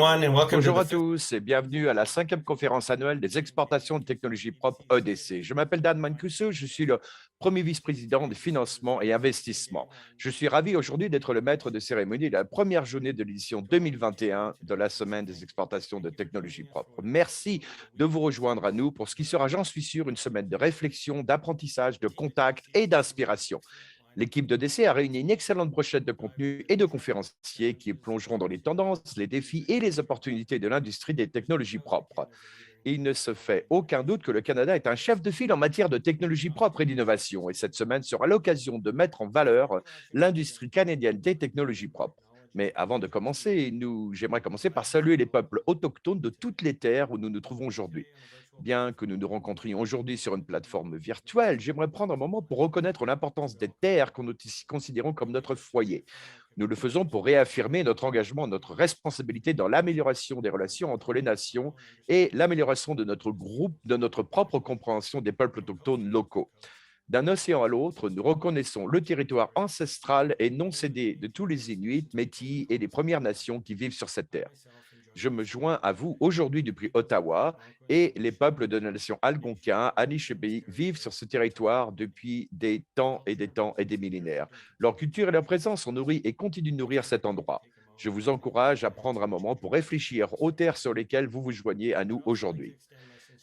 everyone, and welcome to Bonjour the à fifth. tous et bienvenue à la 5e conférence annuelle des exportations de technologies propres EDC. Je m'appelle Dan Mancuso, je suis le premier vice-président des financements et investissements. Je suis ravi aujourd'hui d'être le maître de cérémonie de la première journée de l'édition 2021 de la semaine des exportations de technologies propres. Merci de vous rejoindre à nous pour ce qui sera, j'en suis sûr, une semaine de réflexion, d'apprentissage, de contact et d'inspiration. L'équipe de DC a réuni une excellente brochette de contenus et de conférenciers qui plongeront dans les tendances, les défis et les opportunités de l'industrie des technologies propres. Il ne se fait aucun doute que le Canada est un chef de file en matière de technologie propre et d'innovation. Et cette semaine sera l'occasion de mettre en valeur l'industrie canadienne des technologies propres. Mais avant de commencer, j'aimerais commencer par saluer les peuples autochtones de toutes les terres où nous nous trouvons aujourd'hui. Bien que nous nous rencontrions aujourd'hui sur une plateforme virtuelle, j'aimerais prendre un moment pour reconnaître l'importance des terres que nous considérons comme notre foyer. Nous le faisons pour réaffirmer notre engagement, notre responsabilité dans l'amélioration des relations entre les nations et l'amélioration de notre groupe, de notre propre compréhension des peuples autochtones locaux. D'un océan à l'autre, nous reconnaissons le territoire ancestral et non cédé de tous les Inuits, Métis et les Premières Nations qui vivent sur cette terre. Je me joins à vous aujourd'hui depuis Ottawa et les peuples de la nation algonquin, Anishinaabe, vivent sur ce territoire depuis des temps et des temps et des millénaires. Leur culture et leur présence ont nourri et continuent de nourrir cet endroit. Je vous encourage à prendre un moment pour réfléchir aux terres sur lesquelles vous vous joignez à nous aujourd'hui.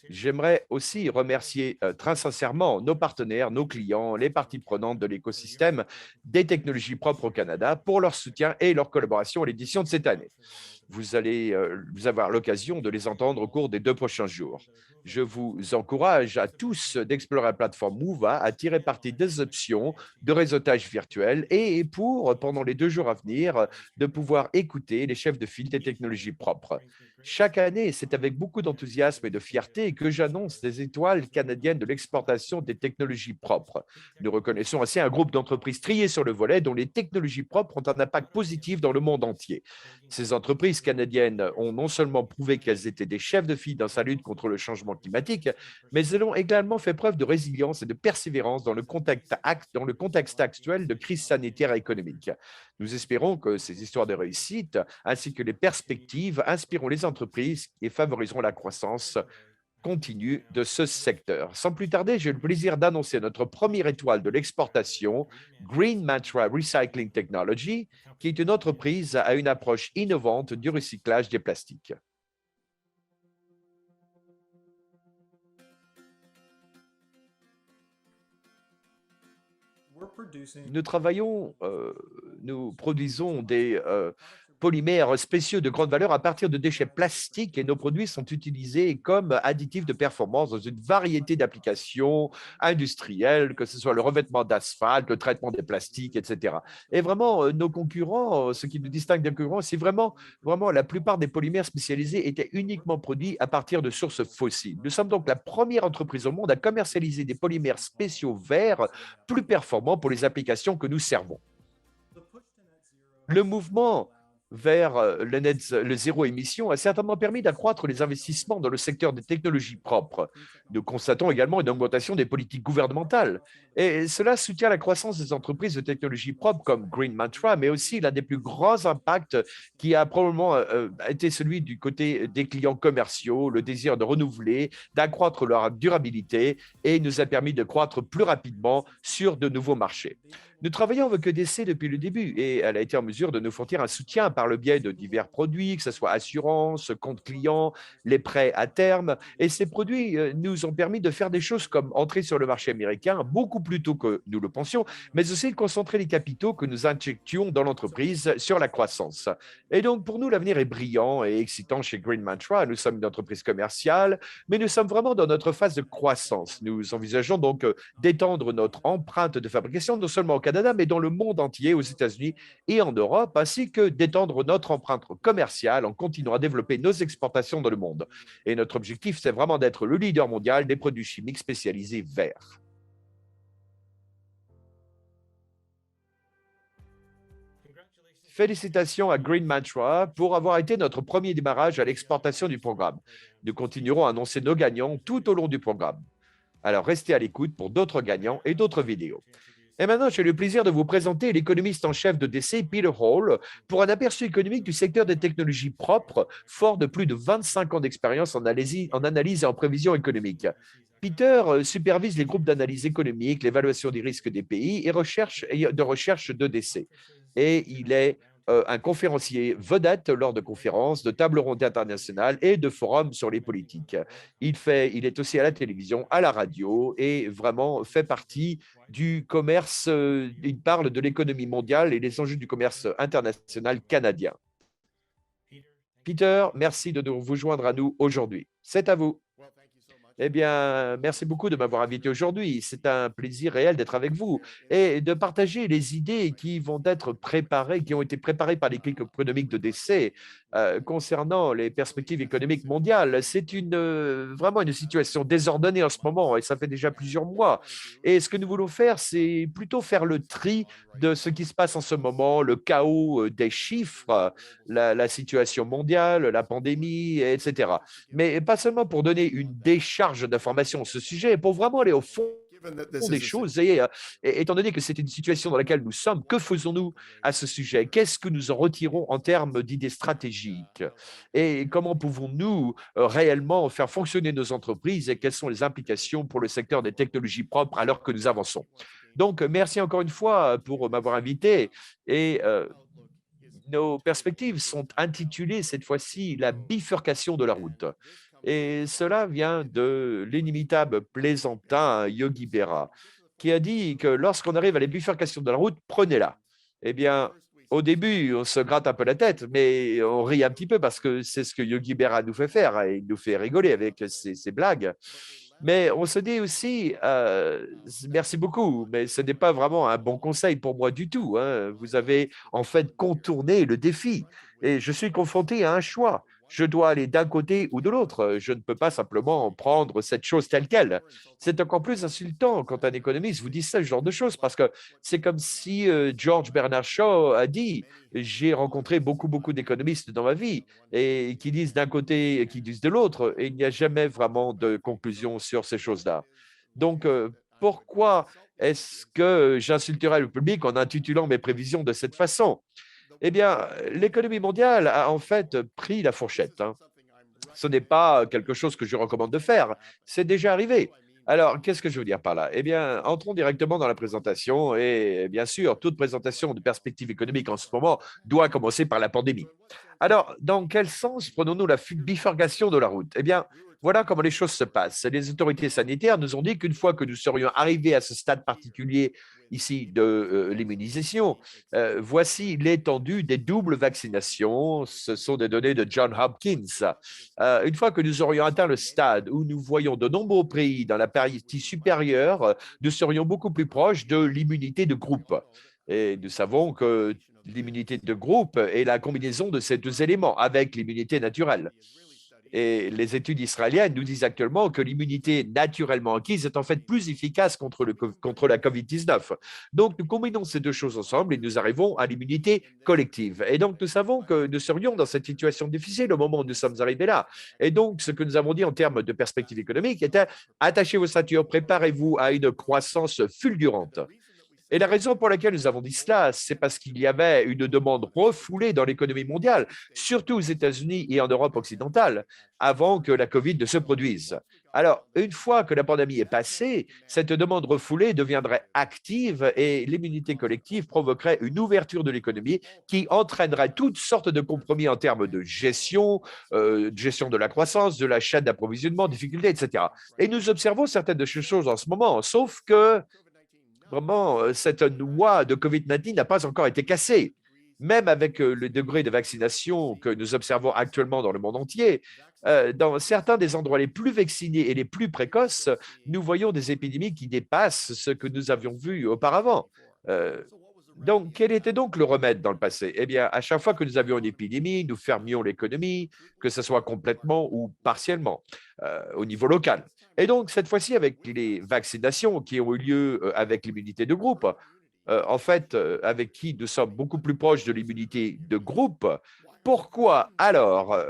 J'aimerais aussi remercier très sincèrement nos partenaires, nos clients, les parties prenantes de l'écosystème des technologies propres au Canada pour leur soutien et leur collaboration à l'édition de cette année. Vous allez avoir l'occasion de les entendre au cours des 2 prochains jours. Je vous encourage à tous d'explorer la plateforme Mova, à tirer parti des options de réseautage virtuel et pour, pendant les 2 jours à venir, de pouvoir écouter les chefs de file des technologies propres. Chaque année, c'est avec beaucoup d'enthousiasme et de fierté que j'annonce les étoiles canadiennes de l'exportation des technologies propres. Nous reconnaissons ainsi un groupe d'entreprises triées sur le volet dont les technologies propres ont un impact positif dans le monde entier. Ces entreprises canadiennes ont non seulement prouvé qu'elles étaient des chefs de file dans sa lutte contre le changement climatique, mais elles ont également fait preuve de résilience et de persévérance dans le contexte actuel de crise sanitaire et économique. Nous espérons que ces histoires de réussite, ainsi que les perspectives, inspireront les entreprises et favoriseront la croissance continue de ce secteur. Sans plus tarder, j'ai le plaisir d'annoncer notre première étoile de l'exportation, Green Mantra Recycling Technology, qui est une entreprise à une approche innovante du recyclage des plastiques. Nous produisons des polymères spéciaux de grande valeur à partir de déchets plastiques et nos produits sont utilisés comme additifs de performance dans une variété d'applications industrielles, que ce soit le revêtement d'asphalte, le traitement des plastiques, etc. Et vraiment, nos concurrents, ce qui nous distingue des concurrents, c'est vraiment la plupart des polymères spécialisés étaient uniquement produits à partir de sources fossiles. Nous sommes donc la première entreprise au monde à commercialiser des polymères spéciaux verts plus performants pour les applications que nous servons. Le mouvement vers le zéro émission a certainement permis d'accroître les investissements dans le secteur des technologies propres. Nous constatons également une augmentation des politiques gouvernementales et cela soutient la croissance des entreprises de technologies propres comme Green Mantra, mais aussi l'un des plus grands impacts qui a probablement été celui du côté des clients commerciaux, le désir de renouveler, d'accroître leur durabilité et nous a permis de croître plus rapidement sur de nouveaux marchés. Nous travaillons avec EDC depuis le début et elle a été en mesure de nous fournir un soutien par le biais de divers produits, que ce soit assurance, compte client, les prêts à terme. Et ces produits nous ont permis de faire des choses comme entrer sur le marché américain beaucoup plus tôt que nous le pensions, mais aussi de concentrer les capitaux que nous injections dans l'entreprise sur la croissance. Et donc, pour nous, l'avenir est brillant et excitant chez Green Mantra. Nous sommes une entreprise commerciale, mais nous sommes vraiment dans notre phase de croissance. Nous envisageons donc d'étendre notre empreinte de fabrication non seulement au Canada, mais dans le monde entier, aux États-Unis et en Europe, ainsi que d'étendre notre empreinte commerciale en continuant à développer nos exportations dans le monde. Et notre objectif, c'est vraiment d'être le leader mondial des produits chimiques spécialisés verts. Félicitations à Green Mantra pour avoir été notre premier démarrage à l'exportation du programme. Nous continuerons à annoncer nos gagnants tout au long du programme. Alors restez à l'écoute pour d'autres gagnants et d'autres vidéos. Et maintenant, j'ai le plaisir de vous présenter l'économiste en chef de DC, Peter Hall, pour un aperçu économique du secteur des technologies propres, fort de plus de 25 ans d'expérience en analyse et en prévision économique. Peter supervise les groupes d'analyse économique, l'évaluation des risques des pays de recherche d'EDC. Et il est un conférencier vedette lors de conférences, de tables rondes internationales et de forums sur les politiques. Il est aussi à la télévision, à la radio et vraiment fait partie du commerce. Il parle de l'économie mondiale et des enjeux du commerce international canadien. Peter, merci de vous joindre à nous aujourd'hui. C'est à vous. Eh bien, merci beaucoup de m'avoir invité aujourd'hui. C'est un plaisir réel d'être avec vous et de partager les idées qui vont être préparées, qui ont été préparées par l'équipe économique de décès concernant les perspectives économiques mondiales. C'est vraiment une situation désordonnée en ce moment et ça fait déjà plusieurs mois. Et ce que nous voulons faire, c'est plutôt faire le tri de ce qui se passe en ce moment, le chaos des chiffres, la situation mondiale, la pandémie, etc. Mais pas seulement pour donner une décharge d'informations sur ce sujet, pour vraiment aller au fond des choses. Et étant donné que c'est une situation dans laquelle nous sommes, que faisons-nous à ce sujet? Qu'est-ce que nous en retirons en termes d'idées stratégiques? Et comment pouvons-nous réellement faire fonctionner nos entreprises et quelles sont les implications pour le secteur des technologies propres alors que nous avançons? Donc, merci encore une fois pour m'avoir invité. Et nos perspectives sont intitulées cette fois-ci la bifurcation de la route. Et cela vient de l'inimitable plaisantin Yogi Berra, qui a dit que lorsqu'on arrive à la bifurcation de la route, prenez-la. Eh bien, au début, on se gratte un peu la tête, mais on rit un petit peu parce que c'est ce que Yogi Berra nous fait faire et il nous fait rigoler avec ses blagues. Mais on se dit aussi, merci beaucoup, mais ce n'est pas vraiment un bon conseil pour moi du tout, hein. Vous avez en fait contourné le défi et je suis confronté à un choix. Je dois aller d'un côté ou de l'autre. Je ne peux pas simplement prendre cette chose telle qu'elle. C'est encore plus insultant quand un économiste vous dit ce genre de choses parce que c'est comme si George Bernard Shaw a dit, j'ai rencontré beaucoup d'économistes dans ma vie et qui disent d'un côté et qui disent de l'autre, et il n'y a jamais vraiment de conclusion sur ces choses-là. Donc, pourquoi est-ce que j'insulterais le public en intitulant mes prévisions de cette façon? Eh bien, l'économie mondiale a en fait pris la fourchette, hein. Ce n'est pas quelque chose que je recommande de faire. C'est déjà arrivé. Alors, qu'est-ce que je veux dire par là? Eh bien, entrons directement dans la présentation. Et bien sûr, toute présentation de perspective économique en ce moment doit commencer par la pandémie. Alors, dans quel sens prenons-nous la bifurcation de la route? Eh bien, voilà comment les choses se passent. Les autorités sanitaires nous ont dit qu'une fois que nous serions arrivés à ce stade particulier ici de l'immunisation, voici l'étendue des doubles vaccinations. Ce sont des données de John Hopkins. Une fois que nous aurions atteint le stade où nous voyons de nombreux pays dans la partie supérieure, nous serions beaucoup plus proches de l'immunité de groupe. Et nous savons que l'immunité de groupe est la combinaison de ces deux éléments avec l'immunité naturelle. Et les études israéliennes nous disent actuellement que l'immunité naturellement acquise est en fait plus efficace contre la COVID-19. Donc, nous combinons ces deux choses ensemble et nous arrivons à l'immunité collective. Et donc, nous savons que nous serions dans cette situation difficile au moment où nous sommes arrivés là. Et donc, ce que nous avons dit en termes de perspective économique était attachez vos ceintures, préparez-vous à une croissance fulgurante. Et la raison pour laquelle nous avons dit cela, c'est parce qu'il y avait une demande refoulée dans l'économie mondiale, surtout aux États-Unis et en Europe occidentale, avant que la COVID ne se produise. Alors, une fois que la pandémie est passée, cette demande refoulée deviendrait active et l'immunité collective provoquerait une ouverture de l'économie qui entraînerait toutes sortes de compromis en termes de gestion de la croissance, de la chaîne d'approvisionnement, difficultés, etc. Et nous observons certaines de ces choses en ce moment, sauf que vraiment, cette loi de COVID-19 n'a pas encore été cassée. Même avec le degré de vaccination que nous observons actuellement dans le monde entier, dans certains des endroits les plus vaccinés et les plus précoces, nous voyons des épidémies qui dépassent ce que nous avions vu auparavant. Euh, donc, quel était donc le remède dans le passé? Eh bien, à chaque fois que nous avions une épidémie, nous fermions l'économie, que ce soit complètement ou partiellement, au niveau local. Et donc, cette fois-ci, avec les vaccinations qui ont eu lieu avec l'immunité de groupe, en fait, avec qui nous sommes beaucoup plus proches de l'immunité de groupe, pourquoi alors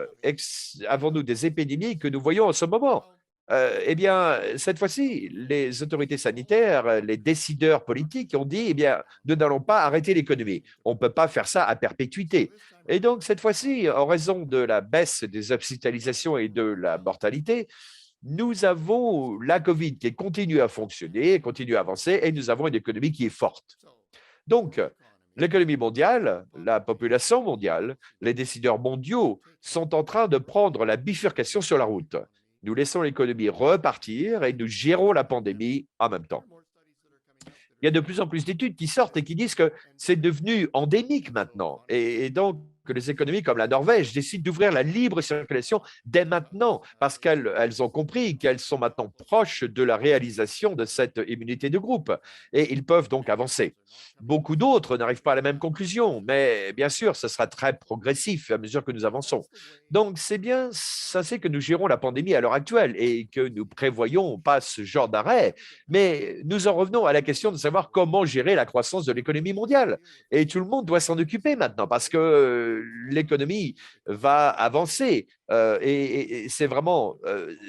avons-nous des épidémies que nous voyons en ce moment? Eh bien, cette fois-ci, les autorités sanitaires, les décideurs politiques ont dit, eh bien, nous n'allons pas arrêter l'économie. On ne peut pas faire ça à perpétuité. Et donc, cette fois-ci, en raison de la baisse des hospitalisations et de la mortalité, nous avons la COVID qui continue à fonctionner, continue à avancer, et nous avons une économie qui est forte. Donc, l'économie mondiale, la population mondiale, les décideurs mondiaux sont en train de prendre la bifurcation sur la route. Nous laissons l'économie repartir et nous gérons la pandémie en même temps. Il y a de plus en plus d'études qui sortent et qui disent que c'est devenu endémique maintenant. Et donc, que les économies comme la Norvège décident d'ouvrir la libre circulation dès maintenant parce qu'elles ont compris qu'elles sont maintenant proches de la réalisation de cette immunité de groupe et ils peuvent donc avancer. Beaucoup d'autres n'arrivent pas à la même conclusion, mais bien sûr, ce sera très progressif à mesure que nous avançons. Donc, c'est bien c'est que nous gérons la pandémie à l'heure actuelle et que nous prévoyons pas ce genre d'arrêt, mais nous en revenons à la question de savoir comment gérer la croissance de l'économie mondiale. Et tout le monde doit s'en occuper maintenant parce que l'économie va avancer. Et c'est vraiment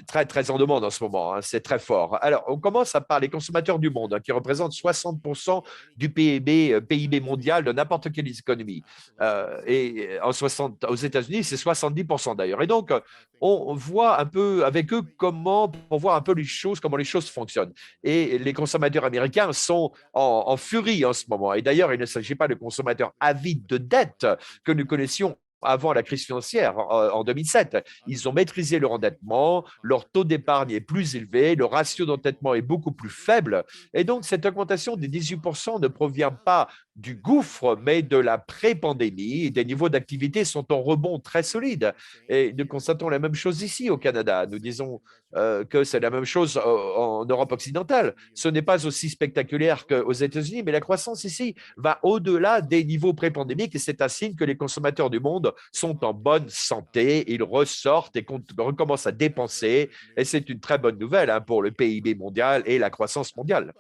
très, très en demande en ce moment. Hein, c'est très fort. Alors, on commence par les consommateurs du monde, hein, qui représentent 60% du PIB mondial de n'importe quelle économie. Aux États-Unis, c'est 70% d'ailleurs. Et donc, on voit un peu avec eux on voit un peu les choses, comment les choses fonctionnent. Et les consommateurs américains sont en furie en ce moment. Et d'ailleurs, il ne s'agit pas de consommateurs avides de dettes que nous connaissions avant la crise financière en 2007. Ils ont maîtrisé leur endettement, leur taux d'épargne est plus élevé, le ratio d'endettement est beaucoup plus faible. Et donc, cette augmentation des 18% ne provient pas du gouffre, mais de la pré-pandémie. Des niveaux d'activité sont en rebond très solide. Et nous constatons la même chose ici au Canada. Nous disons que c'est la même chose en Europe occidentale. Ce n'est pas aussi spectaculaire qu'aux États-Unis, mais la croissance ici va au-delà des niveaux pré-pandémiques et c'est un signe que les consommateurs du monde sont en bonne santé, ils ressortent et recommencent à dépenser et c'est une très bonne nouvelle hein, pour le PIB mondial et la croissance mondiale.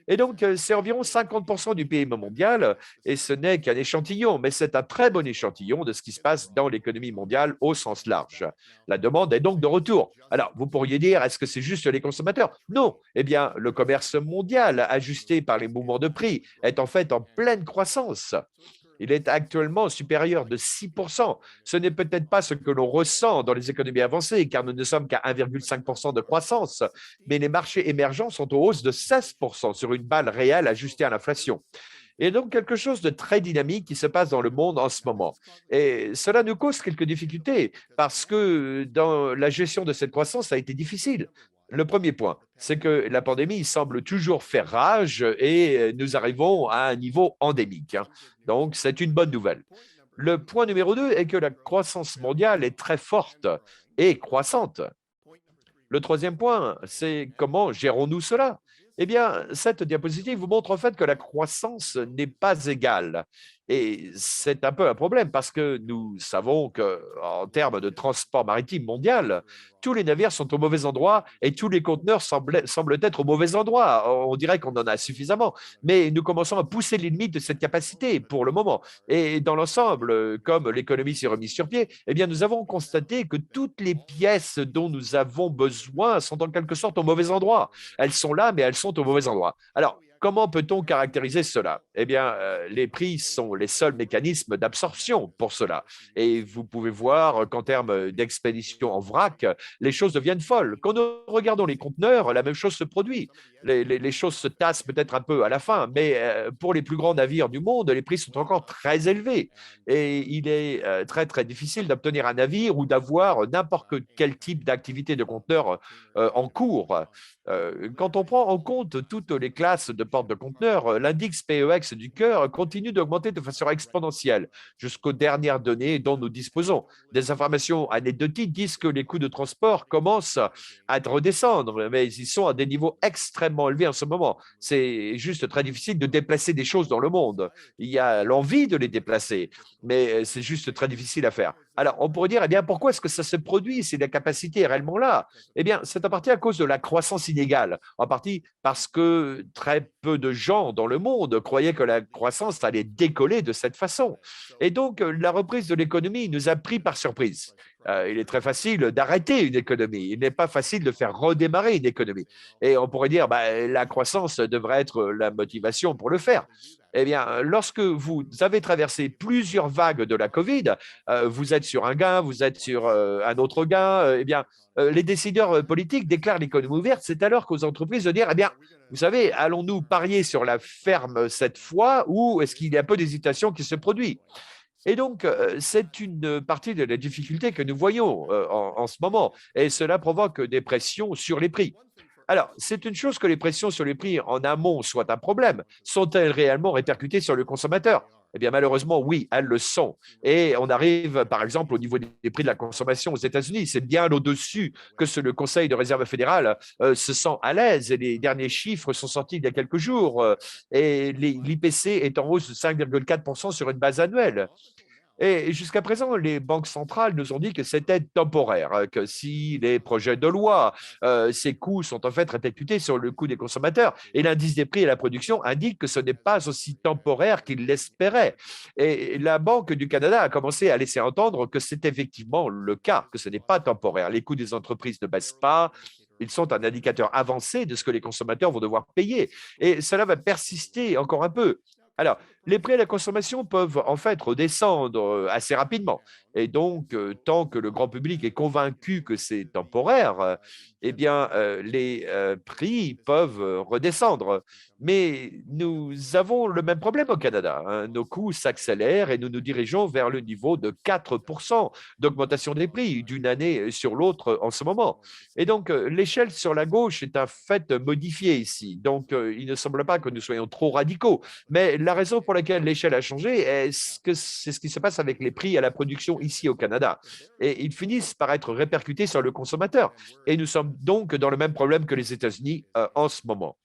Et donc, c'est environ 50% du PIB mondial, et ce n'est qu'un échantillon, mais c'est un très bon échantillon de ce qui se passe dans l'économie mondiale au sens large. La demande est donc de retour. Alors, vous pourriez dire, est-ce que c'est juste les consommateurs? Non. Eh bien, le commerce mondial, ajusté par les mouvements de prix, est en fait en pleine croissance. Il est actuellement supérieur de 6%. Ce n'est peut-être pas ce que l'on ressent dans les économies avancées, car nous ne sommes qu'à 1,5% de croissance, mais les marchés émergents sont en hausse de 16% sur une balle réelle ajustée à l'inflation. Il y a donc quelque chose de très dynamique qui se passe dans le monde en ce moment. Et cela nous cause quelques difficultés parce que dans la gestion de cette croissance, ça a été difficile. Le premier point, c'est que la pandémie semble toujours faire rage et nous arrivons à un niveau endémique. Hein. Donc, c'est une bonne nouvelle. Le point numéro 2 est que la croissance mondiale est très forte et croissante. Le troisième point, c'est comment gérons-nous cela? Eh bien, cette diapositive vous montre en fait que la croissance n'est pas égale. Et c'est un peu un problème parce que nous savons qu'en termes de transport maritime mondial, tous les navires sont au mauvais endroit et tous les conteneurs semblent être au mauvais endroit. On dirait qu'on en a suffisamment, mais nous commençons à pousser les limites de cette capacité pour le moment. Et dans l'ensemble, comme l'économie s'est remise sur pied, eh bien, nous avons constaté que toutes les pièces dont nous avons besoin sont en quelque sorte au mauvais endroit. Elles sont là, mais elles sont au mauvais endroit. Alors, comment peut-on caractériser cela? Eh bien, les prix sont les seuls mécanismes d'absorption pour cela. Et vous pouvez voir qu'en termes d'expédition en vrac, les choses deviennent folles. Quand nous regardons les conteneurs, la même chose se produit. Les choses se tassent peut-être un peu à la fin, mais pour les plus grands navires du monde, les prix sont encore très élevés. Et il est très, très difficile d'obtenir un navire ou d'avoir n'importe quel type d'activité de conteneur en cours. Quand on prend en compte toutes les classes de porte de conteneurs, l'index PEX du cœur continue d'augmenter de façon exponentielle jusqu'aux dernières données dont nous disposons. Des informations anecdotiques disent que les coûts de transport commencent à redescendre, mais ils sont à des niveaux extrêmement élevés en ce moment. C'est juste très difficile de déplacer des choses dans le monde. Il y a l'envie de les déplacer, mais c'est juste très difficile à faire. Alors, on pourrait dire, eh bien, pourquoi est-ce que ça se produit si la capacité est réellement là? Eh bien, c'est en partie à cause de la croissance inégale, en partie parce que très peu de gens dans le monde croyaient que la croissance allait décoller de cette façon. Et donc, la reprise de l'économie nous a pris par surprise. Il est très facile d'arrêter une économie. Il n'est pas facile de faire redémarrer une économie. Et on pourrait dire, la croissance devrait être la motivation pour le faire. Eh bien, lorsque vous avez traversé plusieurs vagues de la Covid, vous êtes sur un gain, vous êtes sur un autre gain, eh bien, les décideurs politiques déclarent l'économie ouverte. C'est alors qu'aux entreprises de dire, eh bien, vous savez, allons-nous parier sur la ferme cette fois ou est-ce qu'il y a peu d'hésitation qui se produit? Et donc, c'est une partie de la difficulté que nous voyons en ce moment. Et cela provoque des pressions sur les prix. Alors, c'est une chose que les pressions sur les prix en amont soient un problème. Sont-elles réellement répercutées sur le consommateur? Eh bien, malheureusement, oui, elles le sont. Et on arrive, par exemple, au niveau des prix de la consommation aux États-Unis. C'est bien au-dessus que le Conseil de réserve fédérale se sent à l'aise. Et les derniers chiffres sont sortis il y a quelques jours. Et l'IPC est en hausse de 5,4% sur une base annuelle. Et jusqu'à présent, les banques centrales nous ont dit que c'était temporaire, que si les projets de loi, ces coûts sont en fait répercutés sur le coût des consommateurs. Et l'indice des prix et la production indique que ce n'est pas aussi temporaire qu'ils l'espéraient. Et la Banque du Canada a commencé à laisser entendre que c'est effectivement le cas, que ce n'est pas temporaire. Les coûts des entreprises ne baissent pas. Ils sont un indicateur avancé de ce que les consommateurs vont devoir payer. Et cela va persister encore un peu. Alors, les prix à la consommation peuvent en fait redescendre assez rapidement. Et donc, tant que le grand public est convaincu que c'est temporaire, eh bien, les prix peuvent redescendre. Mais nous avons le même problème au Canada, hein. Nos coûts s'accélèrent et nous nous dirigeons vers le niveau de 4% d'augmentation des prix d'une année sur l'autre en ce moment. Et donc, l'échelle sur la gauche est un fait modifié ici. Donc, il ne semble pas que nous soyons trop radicaux. Mais la raison pour laquelle l'échelle a changé, est-ce que c'est ce qui se passe avec les prix à la production ici au Canada. Et ils finissent par être répercutés sur le consommateur. Et nous sommes donc dans le même problème que les États-Unis en ce moment.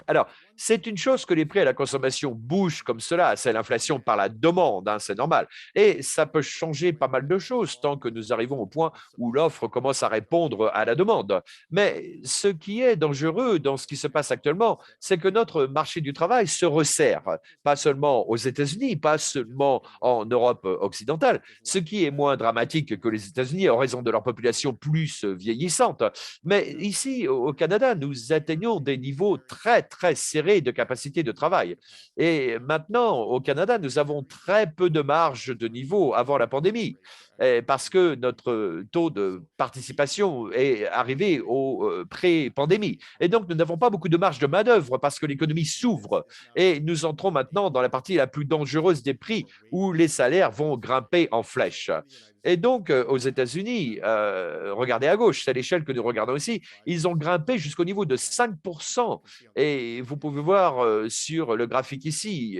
Alors, c'est une chose que les prix à la consommation bougent comme cela, c'est l'inflation par la demande, hein, c'est normal. Et ça peut changer pas mal de choses tant que nous arrivons au point où l'offre commence à répondre à la demande. Mais ce qui est dangereux dans ce qui se passe actuellement, c'est que notre marché du travail se resserre, pas seulement aux États-Unis, pas seulement en Europe occidentale, ce qui est moins dramatique que les États-Unis en raison de leur population plus vieillissante. Mais ici, au Canada, nous atteignons des niveaux très, très serrés de capacité de travail. Et maintenant, au Canada, nous avons très peu de marge de niveau avant la pandémie parce que notre taux de participation est arrivé au pré-pandémie. Et donc, nous n'avons pas beaucoup de marge de manœuvre parce que l'économie s'ouvre. Et nous entrons maintenant dans la partie la plus dangereuse des prix où les salaires vont grimper en flèche. Et donc, aux États-Unis, regardez à gauche, c'est l'échelle que nous regardons ici, ils ont grimpé jusqu'au niveau de 5%. Et vous pouvez voir sur le graphique ici,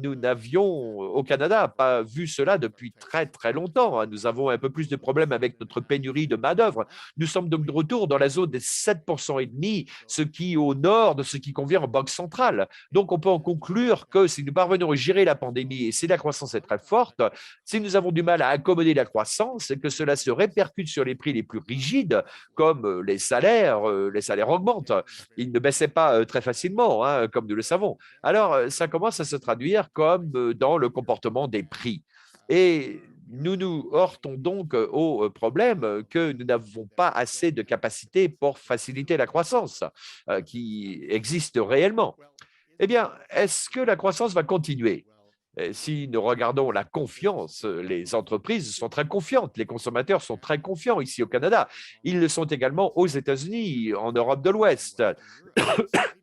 nous n'avions au Canada pas vu cela depuis très, très longtemps, hein. Nous avons un peu plus de problèmes avec notre pénurie de main-d'œuvre. Nous sommes donc de retour dans la zone des 7% et demi, ce qui est au nord de ce qui convient aux banques centrales. Donc, on peut en conclure que si nous parvenons à gérer la pandémie et si la croissance est très forte, si nous avons du mal à accommoder la croissance et que cela se répercute sur les prix les plus rigides, comme les salaires augmentent. Ils ne baissaient pas très facilement, hein, comme nous le savons. Alors, ça commence à se traduire comme dans le comportement des prix. Et nous nous heurtons donc au problème que nous n'avons pas assez de capacité pour faciliter la croissance qui existe réellement. Eh bien, est-ce que la croissance va continuer? Si nous regardons la confiance, les entreprises sont très confiantes, les consommateurs sont très confiants ici au Canada. Ils le sont également aux États-Unis, en Europe de l'Ouest.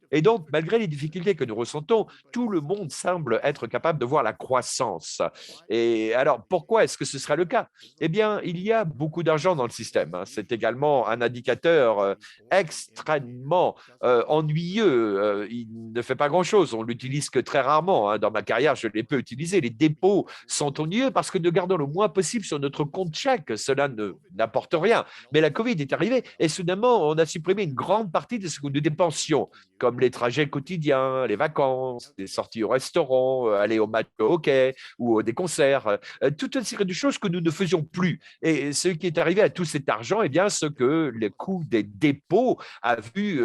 Et donc, malgré les difficultés que nous ressentons, tout le monde semble être capable de voir la croissance. Et alors, pourquoi est-ce que ce sera le cas? Eh bien, il y a beaucoup d'argent dans le système, hein. C'est également un indicateur extrêmement ennuyeux. Il ne fait pas grand-chose. On l'utilise que très rarement, hein. Dans ma carrière, je l'ai peu utilisé. Les dépôts sont ennuyeux parce que nous gardons le moins possible sur notre compte chèque. Cela n'apporte rien. Mais la Covid est arrivée et soudainement, on a supprimé une grande partie de ce que nous dépensions, comme comme les trajets quotidiens, les vacances, les sorties au restaurant, aller au match de hockey ou des concerts, toute une série de choses que nous ne faisions plus. Et ce qui est arrivé à tout cet argent, eh bien, ce que le coût des dépôts a vu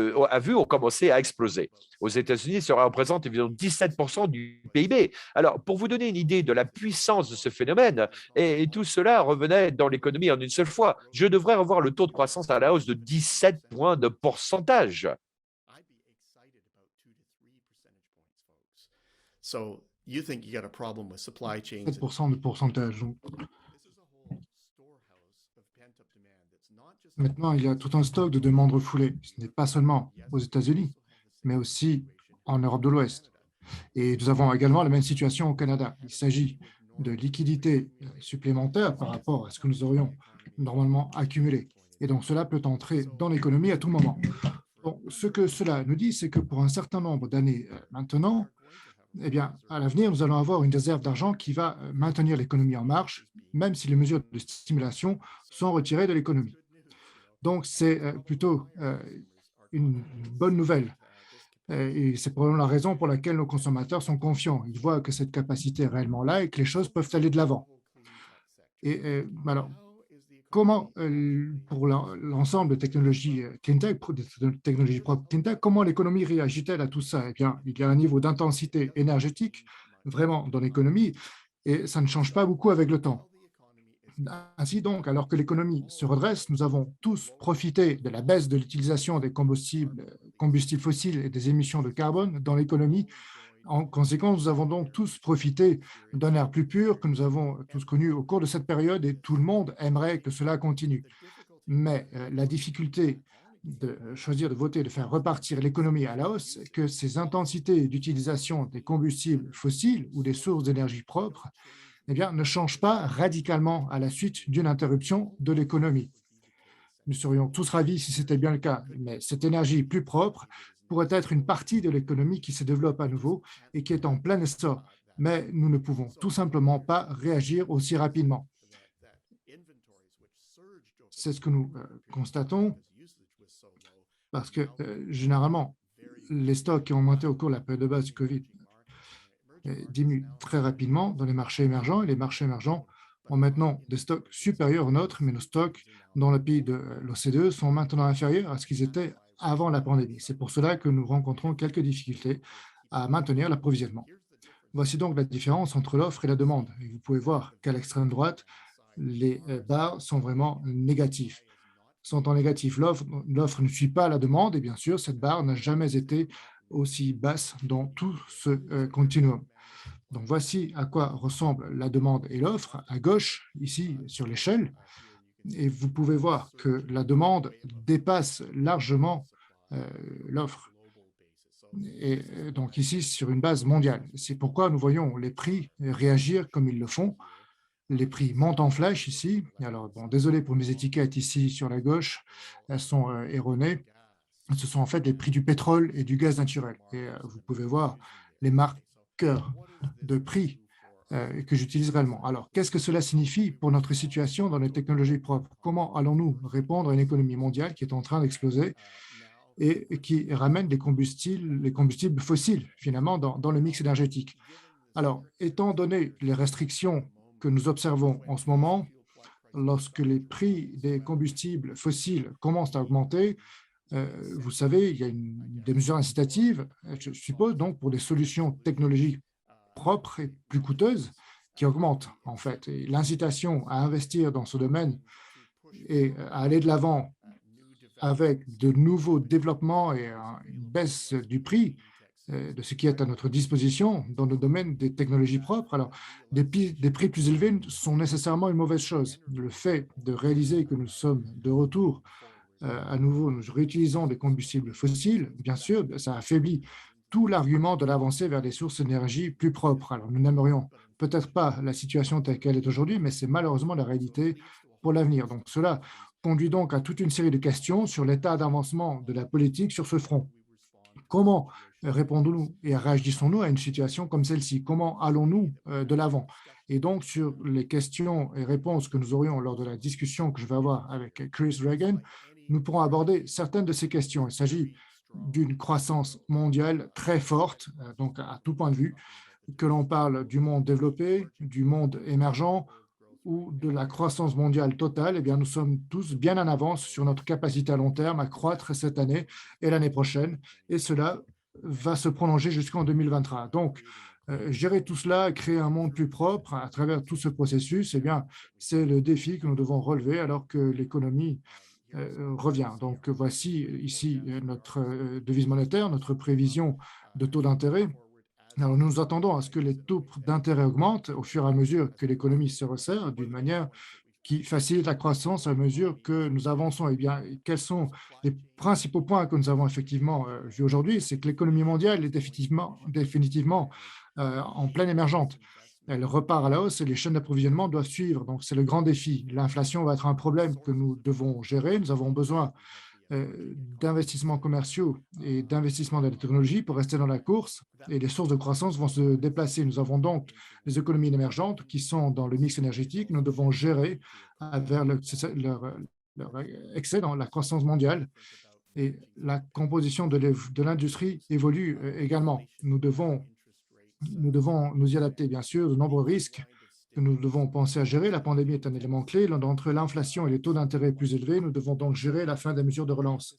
ont commencé à exploser. Aux États-Unis, ça représente environ 17% du PIB. Alors, pour vous donner une idée de la puissance de ce phénomène, et tout cela revenait dans l'économie en une seule fois, je devrais revoir le taux de croissance à la hausse de 17 points de pourcentage. So you think you got a problem with supply chains and 7% de pourcentage. Donc, this is a whole storehouse of pent-up demand that's not just maintenant, il y a tout un stock de demandes refoulées. Ce n'est pas seulement aux États-Unis, mais aussi en Europe de l'Ouest. Et nous avons également la même situation au Canada. Il s'agit de liquidités supplémentaires par rapport à ce que nous aurions normalement accumulé. Et donc, cela peut entrer dans l'économie à tout moment. Bon, ce que cela nous dit, c'est que pour un certain nombre d'années maintenant, eh bien, à l'avenir, nous allons avoir une réserve d'argent qui va maintenir l'économie en marche, même si les mesures de stimulation sont retirées de l'économie. Donc, c'est plutôt une bonne nouvelle. Et c'est probablement la raison pour laquelle nos consommateurs sont confiants. Ils voient que cette capacité est réellement là et que les choses peuvent aller de l'avant. Et alors, comment, pour l'ensemble de technologies clean tech, de technologies propres clean tech, comment l'économie réagit-elle à tout ça? Eh bien, il y a un niveau d'intensité énergétique vraiment dans l'économie et ça ne change pas beaucoup avec le temps. Ainsi donc, alors que l'économie se redresse, nous avons tous profité de la baisse de l'utilisation des combustibles fossiles et des émissions de carbone dans l'économie. En conséquence, nous avons donc tous profité d'un air plus pur que nous avons tous connu au cours de cette période et tout le monde aimerait que cela continue. Mais la difficulté de choisir de voter, de faire repartir l'économie à la hausse, c'est que ces intensités d'utilisation des combustibles fossiles ou des sources d'énergie propres eh bien, ne changent pas radicalement à la suite d'une interruption de l'économie. Nous serions tous ravis si c'était bien le cas, mais cette énergie plus propre pourrait être une partie de l'économie qui se développe à nouveau et qui est en plein essor. Mais nous ne pouvons tout simplement pas réagir aussi rapidement. C'est ce que nous constatons parce que généralement, les stocks qui ont monté au cours de la période de base du Covid diminuent très rapidement dans les marchés émergents et les marchés émergents ont maintenant des stocks supérieurs aux nôtres, mais nos stocks dans le pays de l'OCDE sont maintenant inférieurs à ce qu'ils étaient avant la pandémie. C'est pour cela que nous rencontrons quelques difficultés à maintenir l'approvisionnement. Voici donc la différence entre l'offre et la demande. Et vous pouvez voir qu'à l'extrême droite, les barres sont vraiment négatifs. Sont en négatif, l'offre ne suit pas la demande et bien sûr, cette barre n'a jamais été aussi basse dans tout ce continuum. Donc, voici à quoi ressemble la demande et l'offre à gauche, ici, sur l'échelle. Et vous pouvez voir que la demande dépasse largement l'offre. Et donc, ici, sur une base mondiale. C'est pourquoi nous voyons les prix réagir comme ils le font. Les prix montent en flèche ici. Alors, bon, désolé pour mes étiquettes ici sur la gauche, elles sont erronées. Ce sont en fait les prix du pétrole et du gaz naturel. Et vous pouvez voir les marqueurs de prix que j'utilise réellement. Alors, qu'est-ce que cela signifie pour notre situation dans les technologies propres? Comment allons-nous répondre à une économie mondiale qui est en train d'exploser et qui ramène les combustibles fossiles, finalement, dans le mix énergétique? Alors, étant donné les restrictions que nous observons en ce moment, lorsque les prix des combustibles fossiles commencent à augmenter, vous savez, il y a des mesures incitatives, je suppose, donc pour des solutions technologiques propres et plus coûteuses qui augmentent, en fait. Et l'incitation à investir dans ce domaine et à aller de l'avant avec de nouveaux développements et une baisse du prix de ce qui est à notre disposition dans le domaine des technologies propres. Alors, des prix plus élevés sont nécessairement une mauvaise chose. Le fait de réaliser que nous sommes de retour à nouveau, nous réutilisons des combustibles fossiles, bien sûr, ça affaiblit tout l'argument de l'avancée vers des sources d'énergie plus propres. Alors, nous n'aimerions peut-être pas la situation telle qu'elle est aujourd'hui, mais c'est malheureusement la réalité pour l'avenir. Donc, cela conduit donc à toute une série de questions sur l'état d'avancement de la politique sur ce front. Comment répondons-nous et réagissons-nous à une situation comme celle-ci? Comment allons-nous de l'avant? Et donc, sur les questions et réponses que nous aurions lors de la discussion que je vais avoir avec Chris Reagan, nous pourrons aborder certaines de ces questions. Il s'agit d'une croissance mondiale très forte, donc à tout point de vue, que l'on parle du monde développé, du monde émergent ou de la croissance mondiale totale, eh bien, nous sommes tous bien en avance sur notre capacité à long terme à croître cette année et l'année prochaine, et cela va se prolonger jusqu'en 2023. Donc, gérer tout cela, créer un monde plus propre à travers tout ce processus, eh bien, c'est le défi que nous devons relever alors que l'économie revient. Donc, voici ici notre devise monétaire, notre prévision de taux d'intérêt. Alors, nous nous attendons à ce que les taux d'intérêt augmentent au fur et à mesure que l'économie se resserre d'une manière qui facilite la croissance à mesure que nous avançons. Eh bien, quels sont les principaux points que nous avons effectivement vus aujourd'hui? C'est que l'économie mondiale est définitivement en pleine émergente. Elle repart à la hausse et les chaînes d'approvisionnement doivent suivre. Donc, c'est le grand défi. L'inflation va être un problème que nous devons gérer. Nous avons besoin d'investissements commerciaux et d'investissements dans la technologie pour rester dans la course, et les sources de croissance vont se déplacer. Nous avons donc les économies émergentes qui sont dans le mix énergétique. Nous devons gérer vers leur excès dans la croissance mondiale, et la composition de l'industrie évolue également. Nous devons nous y adapter, bien sûr, de nombreux risques que nous devons penser à gérer. La pandémie est un élément clé. Entre l'inflation et les taux d'intérêt plus élevés, nous devons donc gérer la fin des mesures de relance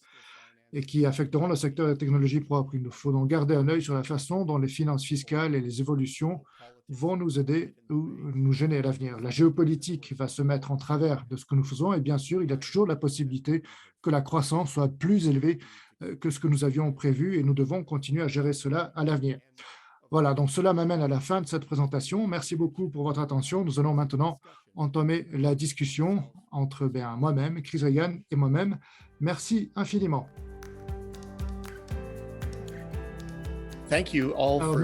et qui affecteront le secteur des technologies propres. Il nous faut donc garder un œil sur la façon dont les finances fiscales et les évolutions vont nous aider ou nous gêner à l'avenir. La géopolitique va se mettre en travers de ce que nous faisons, et bien sûr, il y a toujours la possibilité que la croissance soit plus élevée que ce que nous avions prévu, et nous devons continuer à gérer cela à l'avenir. Voilà, donc cela m'amène à la fin de cette présentation. Merci beaucoup pour votre attention. Nous allons maintenant entamer la discussion entre moi-même, Chris Reagan et moi-même. Merci infiniment. Alors,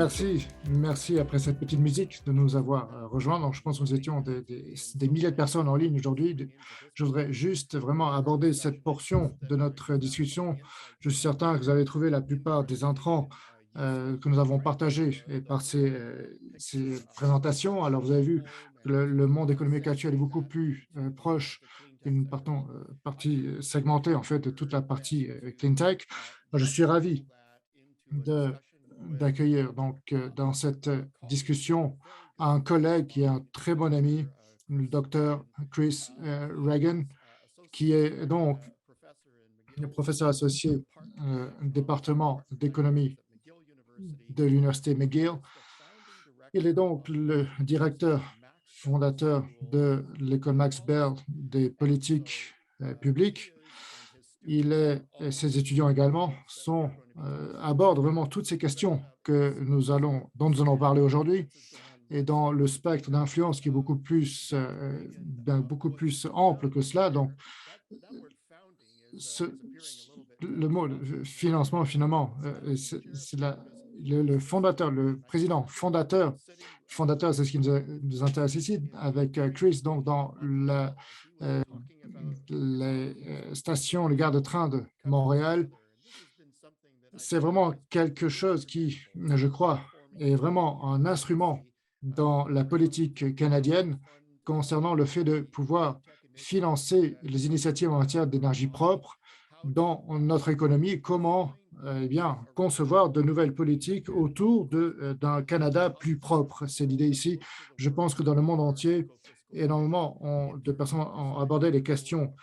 merci après cette petite musique de nous avoir rejoints. Donc, je pense que nous étions des milliers de personnes en ligne aujourd'hui. Je voudrais juste vraiment aborder cette portion de notre discussion. Je suis certain que vous avez trouvé la plupart des intrants que nous avons partagés et par ces présentations. Alors, vous avez vu que le monde économique actuel est beaucoup plus proche d'une partie segmentée, en fait, de toute la partie clean tech. Je suis ravi d'accueillir donc dans cette discussion un collègue qui est un très bon ami, le docteur Chris Reagan, qui est donc le professeur associé au département d'économie de l'Université McGill. Il est donc le directeur fondateur de l'école Max Bell des politiques publiques. Ses étudiants également abordent vraiment toutes ces questions dont nous allons parler aujourd'hui, et dans le spectre d'influence qui est beaucoup plus ample que cela. Donc, le mot financement, finalement, c'est le fondateur, le président fondateur, c'est ce qui nous intéresse ici avec Chris, donc dans les stations, les gares de train de Montréal. C'est vraiment quelque chose qui, je crois, est vraiment un instrument dans la politique canadienne concernant le fait de pouvoir financer les initiatives en matière d'énergie propre dans notre économie. Comment concevoir de nouvelles politiques autour d'un Canada plus propre. C'est l'idée ici. Je pense que dans le monde entier, énormément de personnes ont abordé les questions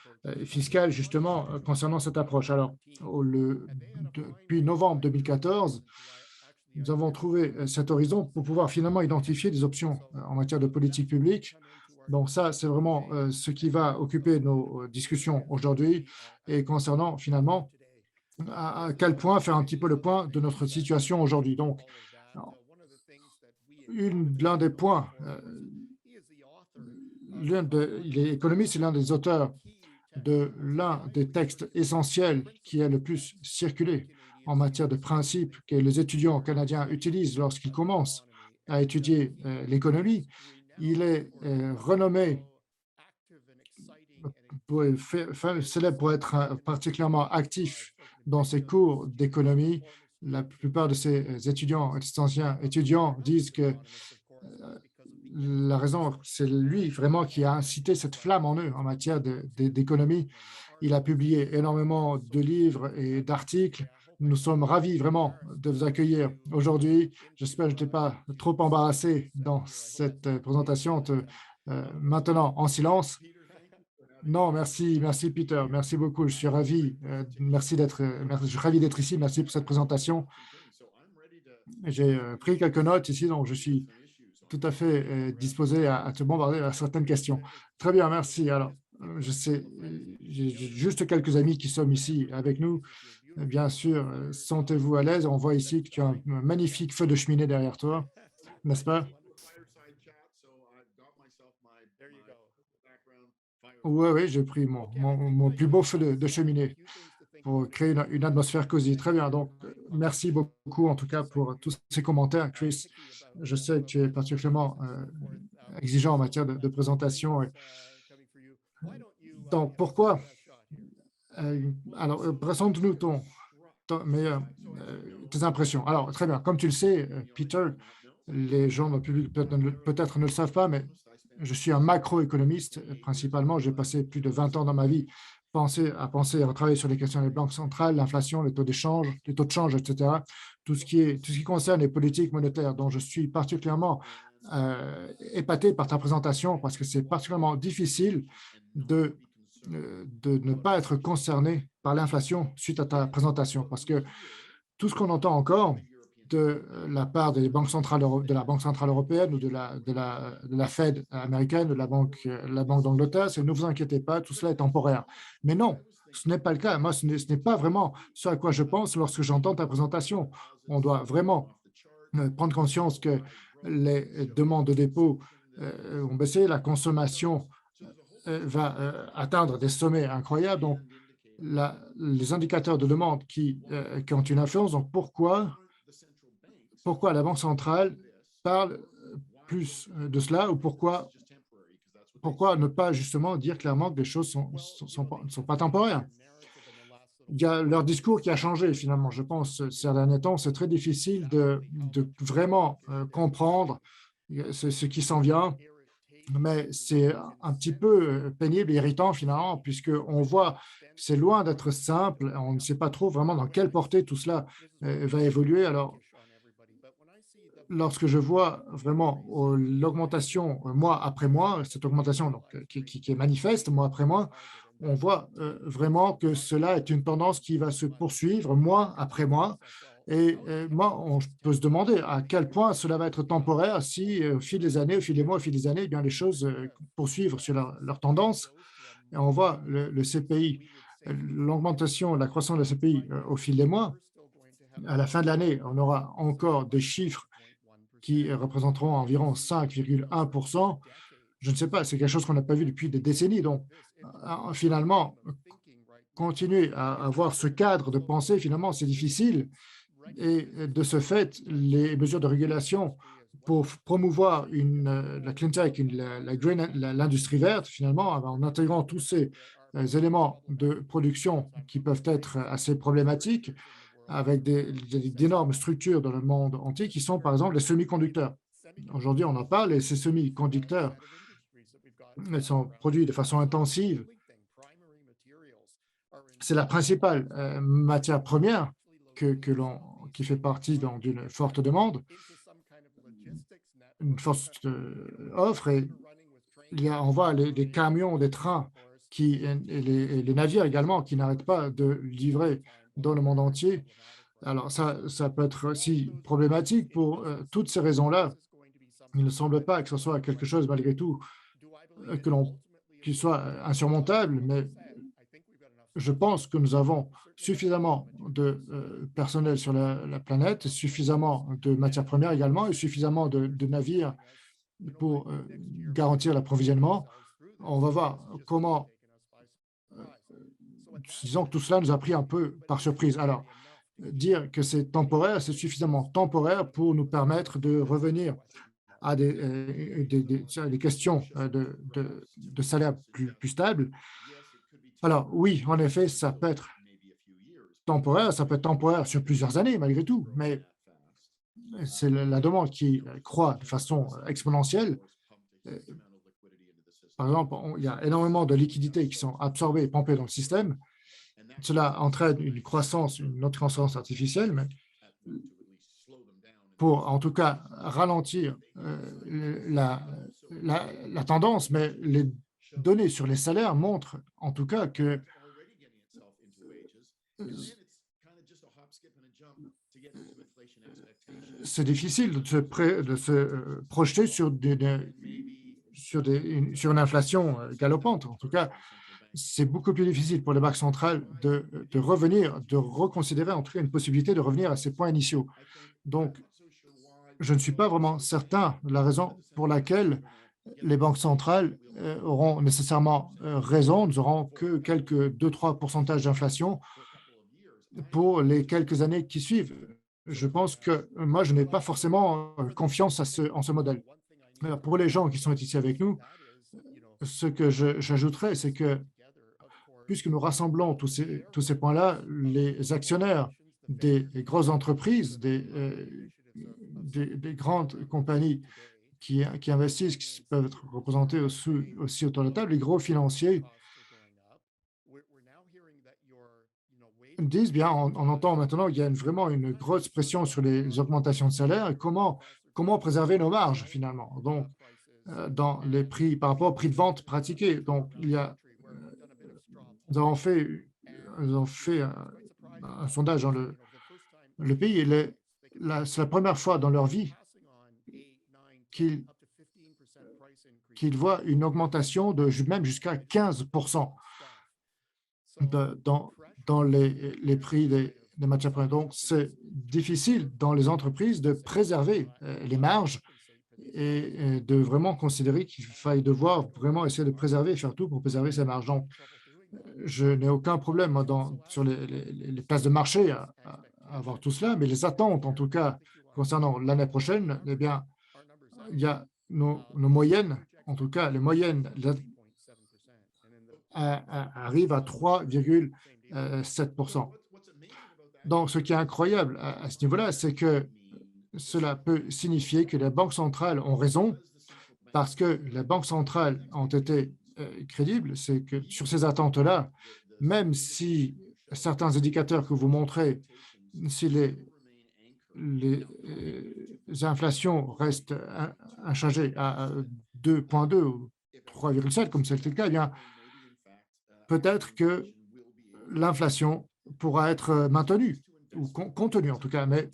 fiscales justement concernant cette approche. Alors, depuis novembre 2014, nous avons trouvé cet horizon pour pouvoir finalement identifier des options en matière de politique publique. Donc ça, c'est vraiment ce qui va occuper nos discussions aujourd'hui, et concernant finalement à quel point faire un petit peu le point de notre situation aujourd'hui. Donc, l'un des points, il est économiste, c'est l'un des auteurs de l'un des textes essentiels qui est le plus circulé en matière de principes que les étudiants canadiens utilisent lorsqu'ils commencent à étudier l'économie. Il est renommé célèbre pour être particulièrement actif dans ses cours d'économie. La plupart de ces étudiants, anciens étudiants, disent que la raison, c'est lui vraiment qui a incité cette flamme en eux en matière d'économie. Il a publié énormément de livres et d'articles Nous sommes ravis vraiment de vous accueillir aujourd'hui. J'espère que je n'étais pas trop embarrassé dans cette présentation. Maintenant, en silence. Non, merci, merci Peter, merci beaucoup. Je suis ravi, je suis ravi d'être ici. Merci pour cette présentation. J'ai pris quelques notes ici, donc je suis tout à fait disposé à te bombarder à certaines questions. Très bien, merci. Alors, je sais, j'ai juste quelques amis qui sont ici avec nous. Bien sûr, sentez-vous à l'aise. On voit ici que tu as un magnifique feu de cheminée derrière toi, n'est-ce pas? Oui, oui, j'ai pris mon plus beau feu de cheminée pour créer une atmosphère cosy. Très bien. Donc, merci beaucoup en tout cas pour tous ces commentaires, Chris. Je sais que tu es particulièrement exigeant en matière de présentation. Donc, pourquoi? Alors, présente-nous tes impressions. Alors, très bien. Comme tu le sais, Peter, les gens dans le public peut-être ne le savent pas, mais je suis un macroéconomiste principalement. J'ai passé plus de 20 ans dans ma vie à travailler sur les questions des banques centrales, l'inflation, les taux d'échange, les taux de change, etc. Tout ce qui concerne les politiques monétaires, dont je suis particulièrement épaté par ta présentation parce que c'est particulièrement difficile de ne pas être concerné par l'inflation suite à ta présentation. Parce que tout ce qu'on entend encore de la part des banques centrales, de la Banque centrale européenne ou de la Fed américaine, de la Banque d'Angleterre, c'est ne vous inquiétez pas, tout cela est temporaire. Mais non, ce n'est pas le cas. Moi, ce n'est pas vraiment ce à quoi je pense lorsque j'entends ta présentation. On doit vraiment prendre conscience que les demandes de dépôt ont baissé, la consommation va atteindre des sommets incroyables. Donc, les indicateurs de demande qui ont une influence. Donc, pourquoi la Banque centrale parle plus de cela ou pourquoi ne pas justement dire clairement que les choses ne sont pas temporaires? Il y a leur discours qui a changé finalement. Je pense ces derniers temps, c'est très difficile de vraiment comprendre ce qui s'en vient. Mais c'est un petit peu pénible et irritant finalement, puisqu'on voit que c'est loin d'être simple. On ne sait pas trop vraiment dans quelle portée tout cela va évoluer. Alors, lorsque je vois vraiment l'augmentation mois après mois, cette augmentation donc, qui est manifeste mois après mois, on voit vraiment que cela est une tendance qui va se poursuivre mois après mois. Et moi, on peut se demander à quel point cela va être temporaire si, au fil des années, au fil des mois, au fil des années, eh bien, les choses poursuivent sur leur tendance. Et on voit le CPI, l'augmentation, la croissance de la CPI au fil des mois. À la fin de l'année, on aura encore des chiffres qui représenteront environ 5,1%. Je ne sais pas, c'est quelque chose qu'on n'a pas vu depuis des décennies. Donc, finalement, continuer à avoir ce cadre de pensée, finalement, c'est difficile. Et de ce fait, les mesures de régulation pour promouvoir la clean tech, l'industrie verte, finalement, en intégrant tous ces éléments de production qui peuvent être assez problématiques, avec d'énormes structures dans le monde entier qui sont, par exemple, les semi-conducteurs. Aujourd'hui, on en parle et ces semi-conducteurs sont produits de façon intensive. C'est la principale matière première qui fait partie d'une forte demande, une forte offre. Et on voit les camions, des trains et les navires également qui n'arrêtent pas de livrer dans le monde entier. Alors, ça peut être aussi problématique pour toutes ces raisons-là. Il ne semble pas que ce soit quelque chose, malgré tout, qui soit insurmontable, mais je pense que nous avons suffisamment de personnel sur la planète, suffisamment de matières premières également et suffisamment de navires pour garantir l'approvisionnement. On va voir comment, disons que tout cela nous a pris un peu par surprise. Alors, dire que c'est temporaire, c'est suffisamment temporaire pour nous permettre de revenir à des questions de salaire plus stables. Alors oui, en effet, ça peut être temporaire sur plusieurs années malgré tout, mais c'est la demande qui croît de façon exponentielle. Par exemple, il y a énormément de liquidités qui sont absorbées et pompées dans le système. cela entraîne une croissance, une autre croissance artificielle, mais pour en tout cas ralentir la tendance, mais les données sur les salaires montrent en tout cas que c'est difficile de se projeter sur sur une inflation galopante. En tout cas, c'est beaucoup plus difficile pour les banques centrales de revenir, de reconsidérer en tout cas une possibilité de revenir à ces points initiaux. Donc, je ne suis pas vraiment certain de la raison pour laquelle les banques centrales auront nécessairement raison. Nous n'aurons que quelques 2-3% d'inflation pour les quelques années qui suivent. Je pense que moi, je n'ai pas forcément confiance en ce modèle. Pour les gens qui sont ici avec nous, ce que j'ajouterais, c'est que puisque nous rassemblons tous ces points-là, les actionnaires des grosses entreprises, des grandes compagnies qui investissent, qui peuvent être représentés aussi autour de la table, les gros financiers disent bien, on entend maintenant qu'il y a vraiment une grosse pression sur les augmentations de salaire et comment préserver nos marges finalement. Donc, dans les prix, par rapport au prix de vente pratiqué. Donc, nous avons fait un sondage dans le pays et c'est la première fois dans leur vie qu'ils voient une augmentation de même jusqu'à 15% dans les prix des matières premières. Donc, c'est difficile dans les entreprises de préserver les marges et de vraiment considérer qu'il faille devoir vraiment essayer de préserver et faire tout pour préserver ces marges. Donc, je n'ai aucun problème moi, sur les places de marché à avoir tout cela, mais les attentes, en tout cas, concernant l'année prochaine, eh bien, il y a nos moyennes, en tout cas, les moyennes arrivent à 3,7%. Donc, ce qui est incroyable à ce niveau-là, c'est que cela peut signifier que les banques centrales ont raison parce que les banques centrales ont été crédibles. C'est que sur ces attentes-là, même si certains indicateurs que vous montrez, si les inflations restent inchangées à 2,2 ou 3,7, comme c'est le cas, eh bien, peut-être que l'inflation pourra être maintenue ou contenue en tout cas. Mais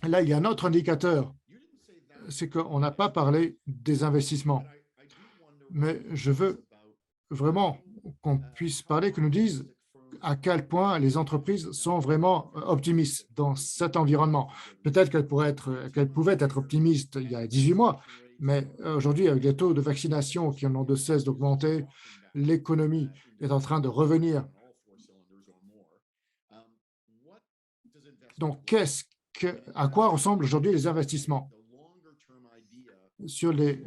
là, il y a un autre indicateur, c'est qu'on n'a pas parlé des investissements. Mais je veux vraiment qu'on puisse parler, que nous dise à quel point les entreprises sont vraiment optimistes dans cet environnement. Peut-être qu'elles pouvaient être optimistes il y a 18 mois, mais aujourd'hui, avec les taux de vaccination qui n'ont de cesse d'augmenter, l'économie est en train de revenir. Donc, à quoi ressemblent aujourd'hui les investissements sur les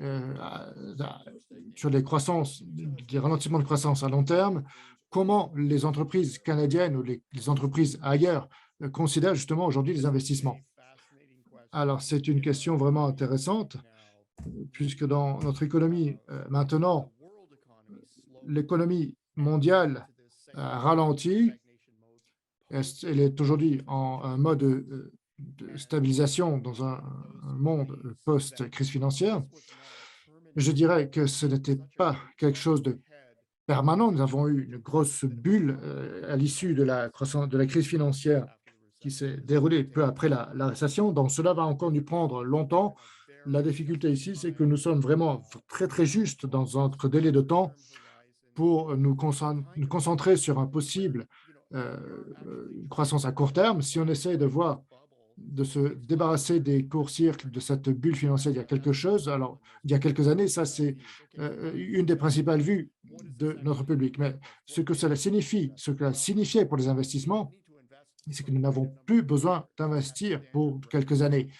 croissances, des ralentissements de croissance à long terme? Comment les entreprises canadiennes ou les entreprises ailleurs considèrent justement aujourd'hui les investissements? Alors, c'est une question vraiment intéressante, puisque dans notre économie, maintenant, l'économie mondiale a ralenti. Elle est aujourd'hui en mode de stabilisation dans un monde post-crise financière. Je dirais que ce n'était pas quelque chose de permanent. Nous avons eu une grosse bulle à l'issue de la crise financière qui s'est déroulée peu après la récession. Donc, cela va encore nous prendre longtemps. La difficulté ici, c'est que nous sommes vraiment très, très justes dans notre délai de temps pour nous concentrer sur un possible croissance à court terme. Si on essaie de se débarrasser des courts-circuits de cette bulle financière, il y a quelque chose. Alors, il y a quelques années, ça, c'est une des principales vues de notre public. Mais ce que cela signifie, ce que cela signifiait pour les investissements, c'est que nous n'avons plus besoin d'investir pour quelques années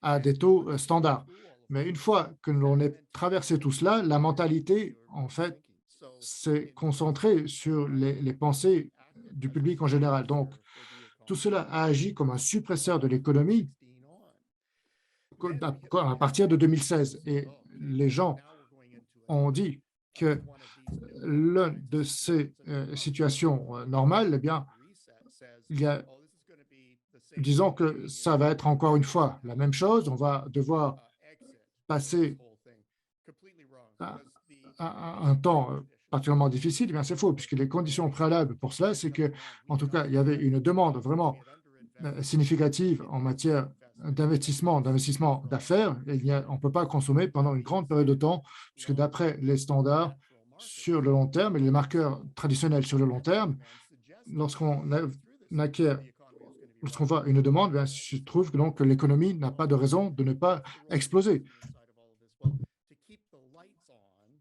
à des taux standards. Mais une fois que l'on ait traversé tout cela, la mentalité, en fait, s'est concentrée sur les pensées du public en général. Donc, tout cela a agi comme un suppresseur de l'économie à partir de 2016. Et les gens ont dit que l'une de ces situations normales, eh bien, il y a, disons que ça va être encore une fois la même chose. On va devoir passer à, un temps particulièrement difficile. Eh bien, c'est faux, puisque les conditions préalables pour cela, c'est que, en tout cas, il y avait une demande vraiment significative en matière d'investissement d'affaires. On ne peut pas consommer pendant une grande période de temps, puisque d'après les standards sur le long terme et les marqueurs traditionnels sur le long terme, lorsqu'on acquiert, lorsqu'on voit une demande, bien, je trouve que donc l'économie n'a pas de raison de ne pas exploser.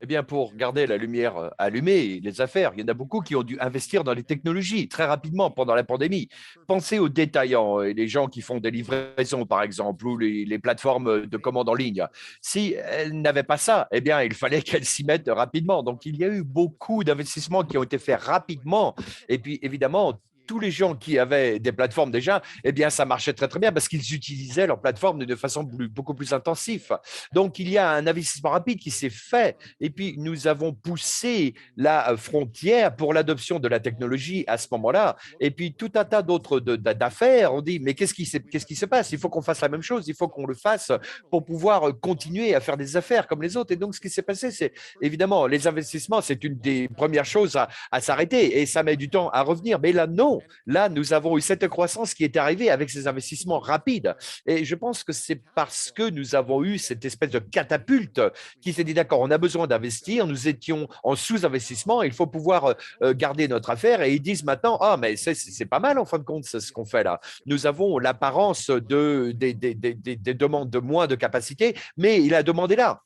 Eh bien, pour garder la lumière allumée, les affaires, il y en a beaucoup qui ont dû investir dans les technologies très rapidement pendant la pandémie. Pensez aux détaillants et les gens qui font des livraisons, par exemple, ou les plateformes de commande en ligne. Si elles n'avaient pas ça, eh bien, il fallait qu'elles s'y mettent rapidement. Donc, il y a eu beaucoup d'investissements qui ont été faits rapidement. Et puis, évidemment, tous les gens qui avaient des plateformes déjà, eh bien, ça marchait très, très bien parce qu'ils utilisaient leur plateforme de façon beaucoup plus intensive. Donc, il y a un investissement rapide qui s'est fait. Et puis, nous avons poussé la frontière pour l'adoption de la technologie à ce moment-là. Et puis, tout un tas d'autres d'affaires, on dit, mais qu'est-ce qui se passe? Il faut qu'on fasse la même chose, il faut qu'on le fasse pour pouvoir continuer à faire des affaires comme les autres. Et donc, ce qui s'est passé, c'est évidemment, les investissements, c'est une des premières choses à s'arrêter et ça met du temps à revenir. Mais là, non. Là, nous avons eu cette croissance qui est arrivée avec ces investissements rapides. Et je pense que c'est parce que nous avons eu cette espèce de catapulte qui s'est dit, d'accord, on a besoin d'investir, nous étions en sous-investissement, il faut pouvoir garder notre affaire. Et ils disent maintenant, ah, mais c'est pas mal en fin de compte ce qu'on fait là. Nous avons l'apparence des demandes de moins de capacité, mais la demande est là.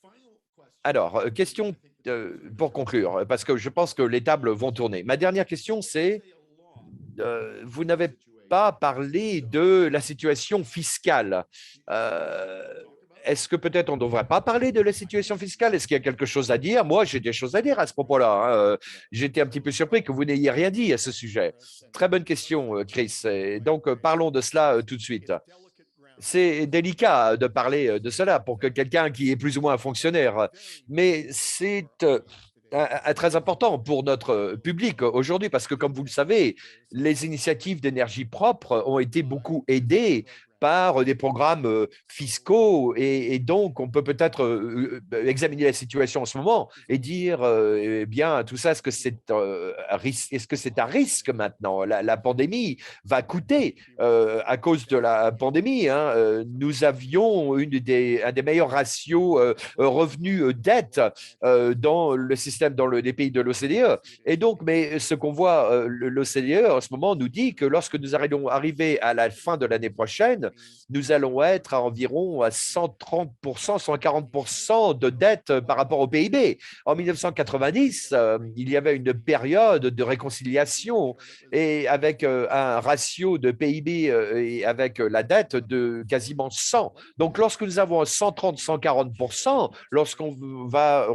Alors, question pour conclure, parce que je pense que les tables vont tourner. Ma dernière question, c'est vous n'avez pas parlé de la situation fiscale. Est-ce que peut-être on ne devrait pas parler de la situation fiscale? Est-ce qu'il y a quelque chose à dire? Moi, j'ai des choses à dire à ce propos-là. J'étais un petit peu surpris que vous n'ayez rien dit à ce sujet. Très bonne question, Chris. Et donc, parlons de cela tout de suite. C'est délicat de parler de cela pour que quelqu'un qui est plus ou moins un fonctionnaire, mais c'est très important pour notre public aujourd'hui parce que, comme vous le savez, les initiatives d'énergie propre ont été beaucoup aidées par des programmes fiscaux et donc on peut peut-être examiner la situation en ce moment et dire eh bien tout ça est-ce que c'est un risque maintenant? La pandémie va coûter à cause de la pandémie, hein. Nous avions un des meilleurs ratios revenus-dette dans le système, les pays de l'OCDE. Et donc, mais ce qu'on voit, l'OCDE en ce moment nous dit que lorsque nous allons arriver à la fin de l'année prochaine, nous allons être à environ à 130%, 140% de dette par rapport au PIB. En 1990, il y avait une période de réconciliation et avec un ratio de PIB et avec la dette de quasiment 100. Donc, lorsque nous avons 130, 140%,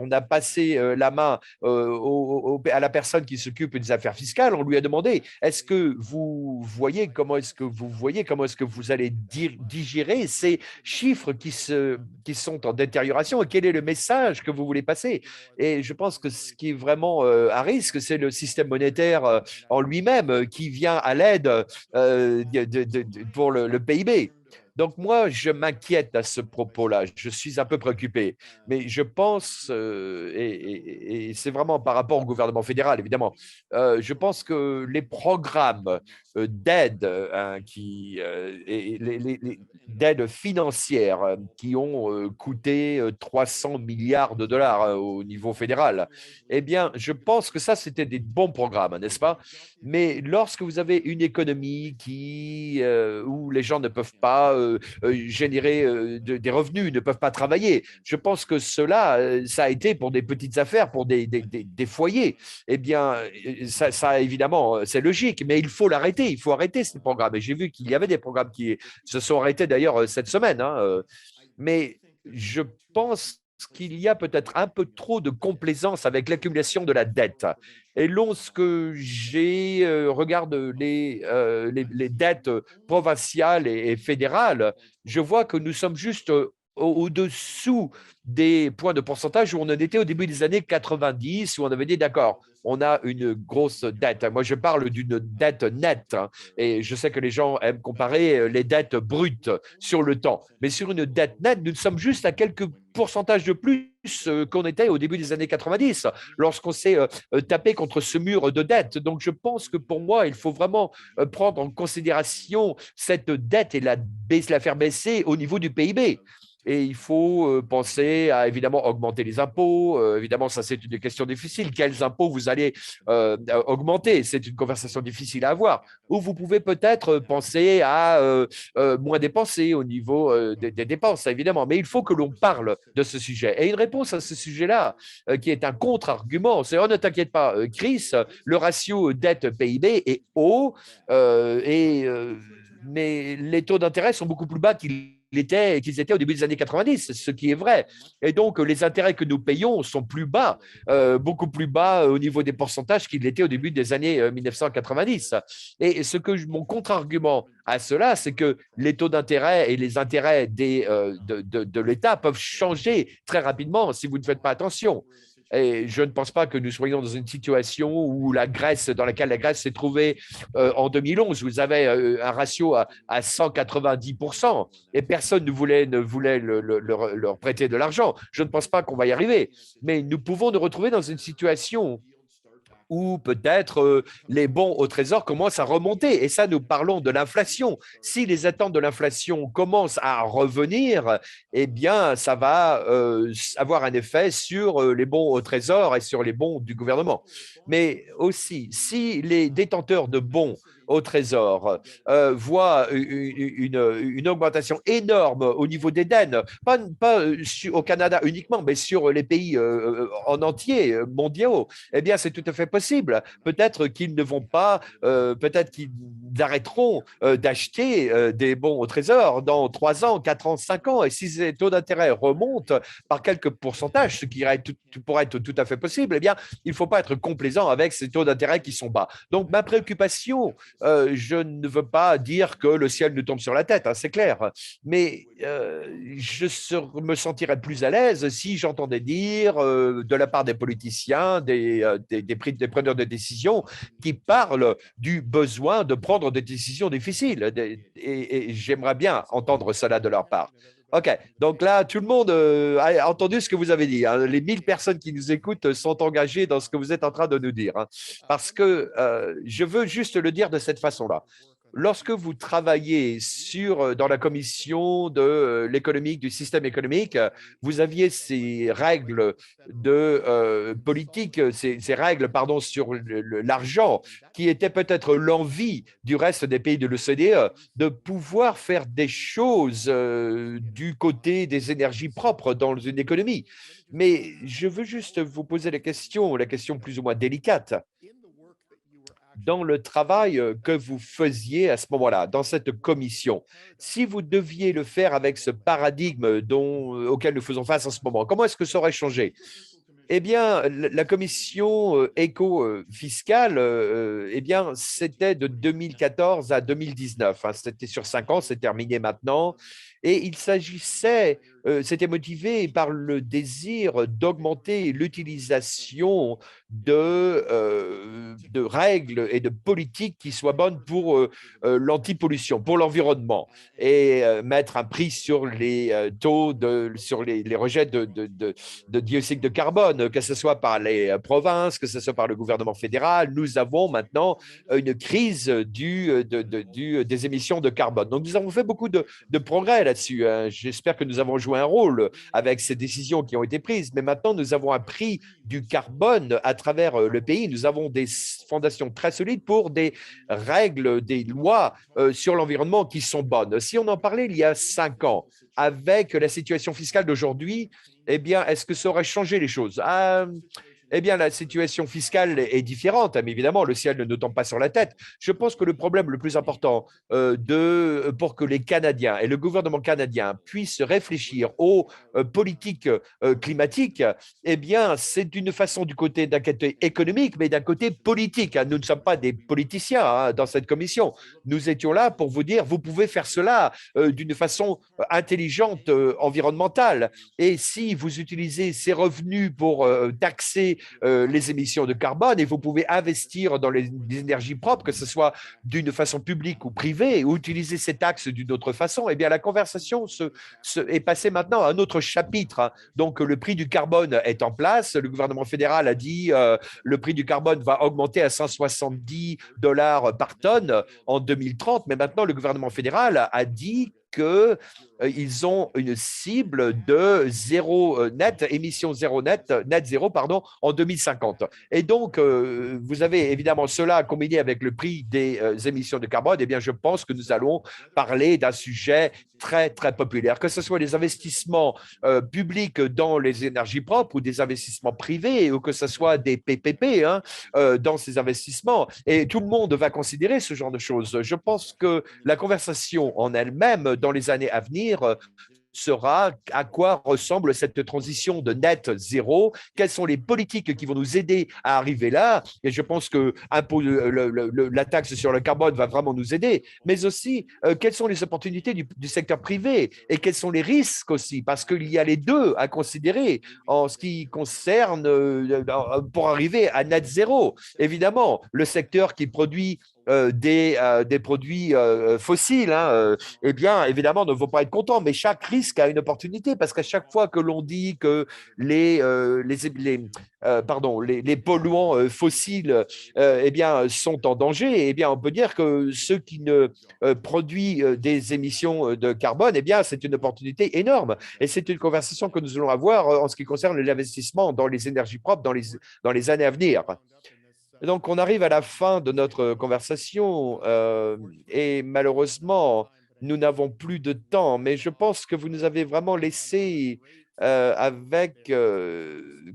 on a passé la main à la personne qui s'occupe des affaires fiscales, on lui a demandé est-ce que vous voyez comment est-ce que vous allez digérer ces chiffres qui sont en détérioration et quel est le message que vous voulez passer? Et je pense que ce qui est vraiment à risque, c'est le système monétaire en lui-même qui vient à l'aide pour le PIB. Donc moi, je m'inquiète à ce propos-là. Je suis un peu préoccupé. Mais je pense, et c'est vraiment par rapport au gouvernement fédéral, évidemment, je pense que les programmes d'aide d'aide financière qui ont coûté 300 milliards de dollars au niveau fédéral, eh bien, je pense que ça, c'était des bons programmes, n'est-ce pas? Mais lorsque vous avez une économie où les gens ne peuvent pas générer des revenus, ne peuvent pas travailler, je pense que cela, ça a été pour des petites affaires, pour des foyers. Eh bien, ça évidemment, c'est logique, mais il faut l'arrêter. Il faut arrêter ces programmes. Et j'ai vu qu'il y avait des programmes qui se sont arrêtés d'ailleurs cette semaine. Mais je pense qu'il y a peut-être un peu trop de complaisance avec l'accumulation de la dette. Et lorsque regarde les dettes provinciales et fédérales, je vois que nous sommes juste au-dessous des points de pourcentage où on en était au début des années 90, où on avait dit, d'accord, on a une grosse dette. Moi, je parle d'une dette nette, hein, et je sais que les gens aiment comparer les dettes brutes sur le temps. Mais sur une dette nette, nous sommes juste à quelques pourcentages de plus qu'on était au début des années 90, lorsqu'on s'est tapé contre ce mur de dette. Donc, je pense que pour moi, il faut vraiment prendre en considération cette dette et la faire baisser au niveau du PIB. Et il faut penser à évidemment augmenter les impôts. Évidemment, ça, c'est une question difficile. Quels impôts vous allez augmenter? C'est une conversation difficile à avoir. Ou vous pouvez peut-être penser à moins dépenser au niveau des dépenses, évidemment. Mais il faut que l'on parle de ce sujet. Et une réponse à ce sujet-là, qui est un contre-argument, c'est oh, ne t'inquiète pas, Chris, le ratio dette-PIB est haut, mais les taux d'intérêt sont beaucoup plus bas qu'ils étaient au début des années 90, ce qui est vrai. Et donc, les intérêts que nous payons sont plus bas, beaucoup plus bas au niveau des pourcentages qu'ils l'étaient au début des années 1990. Et mon contre-argument à cela, c'est que les taux d'intérêt et les intérêts de l'État peuvent changer très rapidement si vous ne faites pas attention. Et je ne pense pas que nous soyons dans une situation où dans laquelle la Grèce s'est trouvée en 2011. Vous avez un ratio à 190% et personne ne voulait leur prêter de l'argent. Je ne pense pas qu'on va y arriver. Mais nous pouvons nous retrouver dans une situation où peut-être les bons au trésor commencent à remonter. Et ça, nous parlons de l'inflation. Si les attentes de l'inflation commencent à revenir, eh bien, ça va avoir un effet sur les bons au trésor et sur les bons du gouvernement. Mais aussi, si les détenteurs de bons au Trésor voient une augmentation énorme au niveau des dettes, pas au Canada uniquement, mais sur les pays en entier, mondiaux, eh bien, c'est tout à fait possible. Peut-être qu'ils ne vont pas, peut-être qu'ils arrêteront d'acheter des bons au Trésor dans 3 ans, 4 ans, 5 ans. Et si ces taux d'intérêt remontent par quelques pourcentages, ce qui pourrait être tout à fait possible, eh bien, il ne faut pas être complaisant avec ces taux d'intérêt qui sont bas. Donc, ma préoccupation, je ne veux pas dire que le ciel nous tombe sur la tête, hein, c'est clair, mais me sentirais plus à l'aise si j'entendais dire de la part des politiciens, des preneurs de décision, qui parlent du besoin de prendre des décisions difficiles. Et j'aimerais bien entendre cela de leur part. OK, donc là, tout le monde a entendu ce que vous avez dit, hein. Les 1000 personnes qui nous écoutent sont engagées dans ce que vous êtes en train de nous dire, hein, parce que je veux juste le dire de cette façon-là. Lorsque vous travaillez dans la commission de l'économique, du système économique, vous aviez ces règles de politique, ces règles, pardon, sur l'argent, qui étaient peut-être l'envie du reste des pays de l'OCDE de pouvoir faire des choses du côté des énergies propres dans une économie. Mais je veux juste vous poser la question plus ou moins délicate. Dans le travail que vous faisiez à ce moment-là, dans cette commission, si vous deviez le faire avec ce paradigme auquel nous faisons face en ce moment, comment est-ce que ça aurait changé? Eh bien, la commission éco-fiscale, eh bien, c'était de 2014 à 2019, hein. C'était sur 5 ans, c'est terminé maintenant. Et il s'agissait, c'était motivé par le désir d'augmenter l'utilisation de règles et de politiques qui soient bonnes pour l'antipollution, pour l'environnement, et mettre un prix sur les taux, sur les rejets de dioxyde de carbone, que ce soit par les provinces, que ce soit par le gouvernement fédéral. Nous avons maintenant une crise des émissions de carbone. Donc, nous avons fait beaucoup de progrès là-dessus, hein. J'espère que nous avons joué un rôle avec ces décisions qui ont été prises, mais maintenant, nous avons un prix du carbone à travers le pays. Nous avons des fondations très solides pour des règles, des lois sur l'environnement qui sont bonnes. Si on en parlait il y a 5 ans, avec la situation fiscale d'aujourd'hui, eh bien, est-ce que ça aurait changé les choses? eh bien, la situation fiscale est différente, mais évidemment, le ciel ne nous tombe pas sur la tête. Je pense que le problème le plus important pour que les Canadiens et le gouvernement canadien puissent réfléchir aux politiques climatiques, eh bien, c'est d'une façon du côté d'un côté économique, mais d'un côté politique. Nous ne sommes pas des politiciens dans cette commission. Nous étions là pour vous dire, vous pouvez faire cela d'une façon intelligente, environnementale. Et si vous utilisez ces revenus pour taxer les émissions de carbone, et vous pouvez investir dans les énergies propres, que ce soit d'une façon publique ou privée, ou utiliser ces taxes d'une autre façon, eh bien, la conversation est passée maintenant à un autre chapitre. Donc, le prix du carbone est en place. Le gouvernement fédéral a dit le prix du carbone va augmenter à 170$ par tonne en 2030, mais maintenant, le gouvernement fédéral a dit qu'ils ont une cible de zéro net, émission zéro net, net zéro, pardon, en 2050. Et donc, vous avez évidemment cela combiné avec le prix des émissions de carbone. Eh bien, je pense que nous allons parler d'un sujet très, très populaire, que ce soit des investissements publics dans les énergies propres ou des investissements privés ou que ce soit des PPP dans ces investissements. Et tout le monde va considérer ce genre de choses. Je pense que la conversation en elle-même, dans les années à venir, sera à quoi ressemble cette transition de net zéro, quelles sont les politiques qui vont nous aider à arriver là. Et je pense que la taxe sur le carbone va vraiment nous aider, mais aussi quelles sont les opportunités du secteur privé et quels sont les risques aussi, parce qu'il y a les deux à considérer en ce qui concerne pour arriver à net zéro. Évidemment, le secteur qui produit des produits fossiles, eh bien, évidemment, ne vont pas être contents, mais chaque risque a une opportunité parce qu'à chaque fois que l'on dit que les polluants fossiles eh bien, sont en danger, eh bien, on peut dire que ceux qui ne produisent des émissions de carbone, eh bien, c'est une opportunité énorme. Et c'est une conversation que nous allons avoir en ce qui concerne l'investissement dans les énergies propres dans les années à venir. Donc, on arrive à la fin de notre conversation et malheureusement, nous n'avons plus de temps, mais je pense que vous nous avez vraiment laissé avec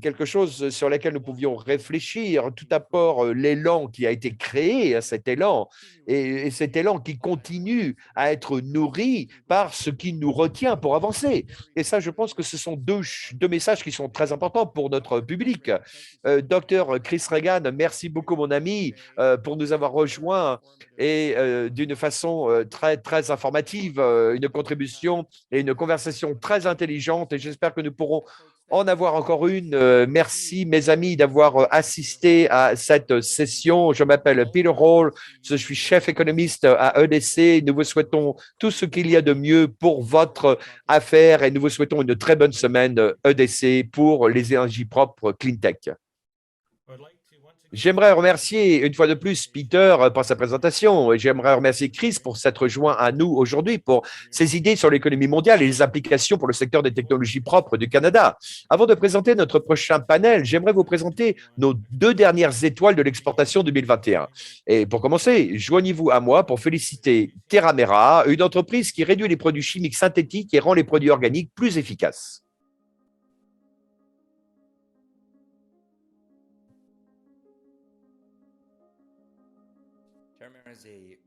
quelque chose sur lequel nous pouvions réfléchir. Tout d'abord, l'élan qui a été créé, cet élan, et cet élan qui continue à être nourri par ce qui nous retient pour avancer. Et ça, je pense que ce sont deux messages qui sont très importants pour notre public. Docteur Chris Regan, merci beaucoup, mon ami, pour nous avoir rejoints et d'une façon très, très informative, une contribution et une conversation très intelligente. Et j'espère que nous pourrons en avoir encore une. Merci, mes amis, d'avoir assisté à cette session. Je m'appelle Peter Hall, je suis chef économiste à EDC. Nous vous souhaitons tout ce qu'il y a de mieux pour votre affaire et nous vous souhaitons une très bonne semaine EDC pour les énergies propres CleanTech. J'aimerais remercier une fois de plus Peter pour sa présentation et j'aimerais remercier Chris pour s'être joint à nous aujourd'hui pour ses idées sur l'économie mondiale et les applications pour le secteur des technologies propres du Canada. Avant de présenter notre prochain panel, j'aimerais vous présenter nos 2 dernières étoiles de l'exportation 2021. Et pour commencer, joignez-vous à moi pour féliciter Terramera, une entreprise qui réduit les produits chimiques synthétiques et rend les produits organiques plus efficaces.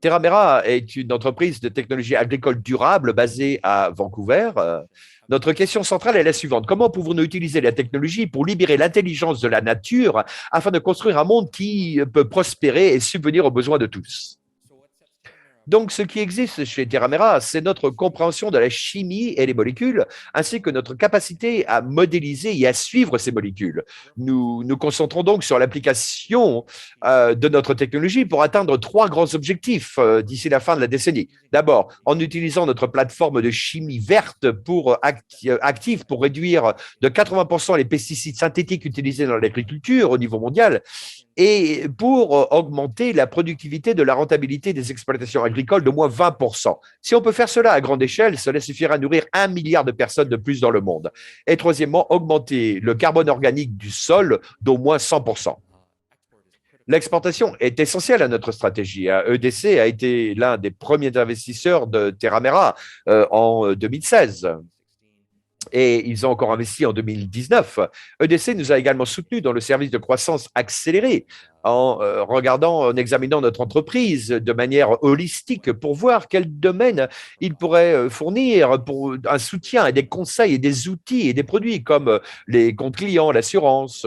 Terramera est une entreprise de technologie agricole durable basée à Vancouver. Notre question centrale est la suivante. Comment pouvons-nous utiliser la technologie pour libérer l'intelligence de la nature afin de construire un monde qui peut prospérer et subvenir aux besoins de tous? Donc, ce qui existe chez Terramera, c'est notre compréhension de la chimie et les molécules, ainsi que notre capacité à modéliser et à suivre ces molécules. Nous nous concentrons donc sur l'application de notre technologie pour atteindre 3 grands objectifs d'ici la fin de la décennie. D'abord, en utilisant notre plateforme de chimie verte active pour réduire de 80% les pesticides synthétiques utilisés dans l'agriculture au niveau mondial, et pour augmenter la productivité de la rentabilité des exploitations agricoles d'au moins 20%. Si on peut faire cela à grande échelle, cela suffira à nourrir 1 milliard de personnes de plus dans le monde. Et troisièmement, augmenter le carbone organique du sol d'au moins 100%. L'exportation est essentielle à notre stratégie. EDC a été l'un des premiers investisseurs de Terramera en 2016. et ils ont encore investi en 2019. EDC nous a également soutenus dans le service de croissance accélérée en examinant notre entreprise de manière holistique pour voir quel domaine il pourrait fournir pour un soutien et des conseils et des outils et des produits comme les comptes clients, l'assurance.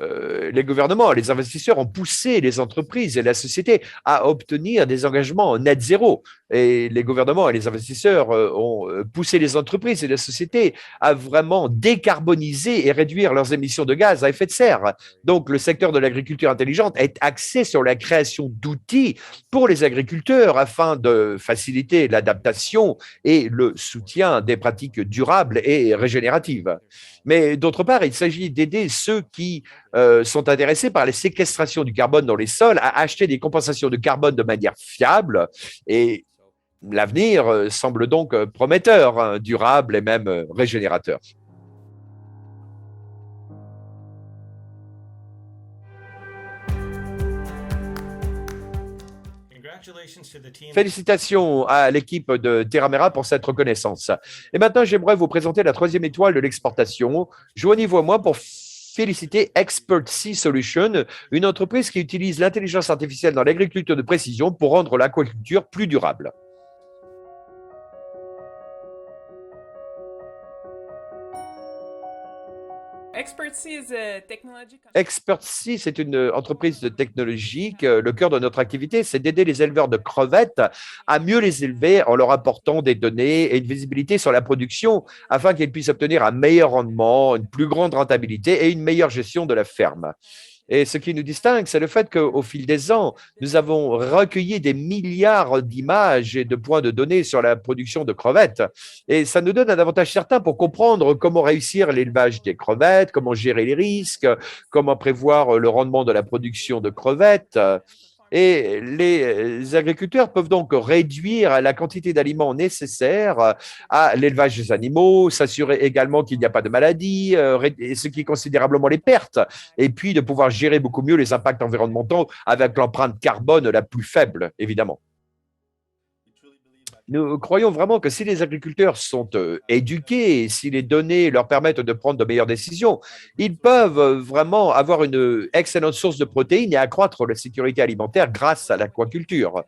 Les gouvernements, les investisseurs ont poussé les entreprises et la société à obtenir des engagements net zéro. Et les gouvernements et les investisseurs ont poussé les entreprises et la société à vraiment décarboniser et réduire leurs émissions de gaz à effet de serre. Donc, le secteur de l'agriculture intelligente est axé sur la création d'outils pour les agriculteurs afin de faciliter l'adaptation et le soutien des pratiques durables et régénératives. Mais d'autre part, il s'agit d'aider ceux qui sont intéressés par les séquestrations du carbone dans les sols à acheter des compensations de carbone de manière fiable. Et l'avenir semble donc prometteur, hein, durable et même régénérateur. Félicitations à l'équipe de Terramera pour cette reconnaissance. Et maintenant, j'aimerais vous présenter la troisième étoile de l'exportation. Joignez-vous à moi pour féliciter Expert-C Solutions, une entreprise qui utilise l'intelligence artificielle dans l'agriculture de précision pour rendre l'aquaculture plus durable. Expert-C, c'est une entreprise de technologie. Le cœur de notre activité, c'est d'aider les éleveurs de crevettes à mieux les élever en leur apportant des données et une visibilité sur la production afin qu'ils puissent obtenir un meilleur rendement, une plus grande rentabilité et une meilleure gestion de la ferme. Et ce qui nous distingue, c'est le fait qu'au fil des ans, nous avons recueilli des milliards d'images et de points de données sur la production de crevettes. Et ça nous donne un avantage certain pour comprendre comment réussir l'élevage des crevettes, comment gérer les risques, comment prévoir le rendement de la production de crevettes. Et les agriculteurs peuvent donc réduire la quantité d'aliments nécessaires à l'élevage des animaux, s'assurer également qu'il n'y a pas de maladies, ce qui est considérablement les pertes, et puis de pouvoir gérer beaucoup mieux les impacts environnementaux avec l'empreinte carbone la plus faible, évidemment. Nous croyons vraiment que si les agriculteurs sont éduqués, si les données leur permettent de prendre de meilleures décisions, ils peuvent vraiment avoir une excellente source de protéines et accroître la sécurité alimentaire grâce à l'aquaculture.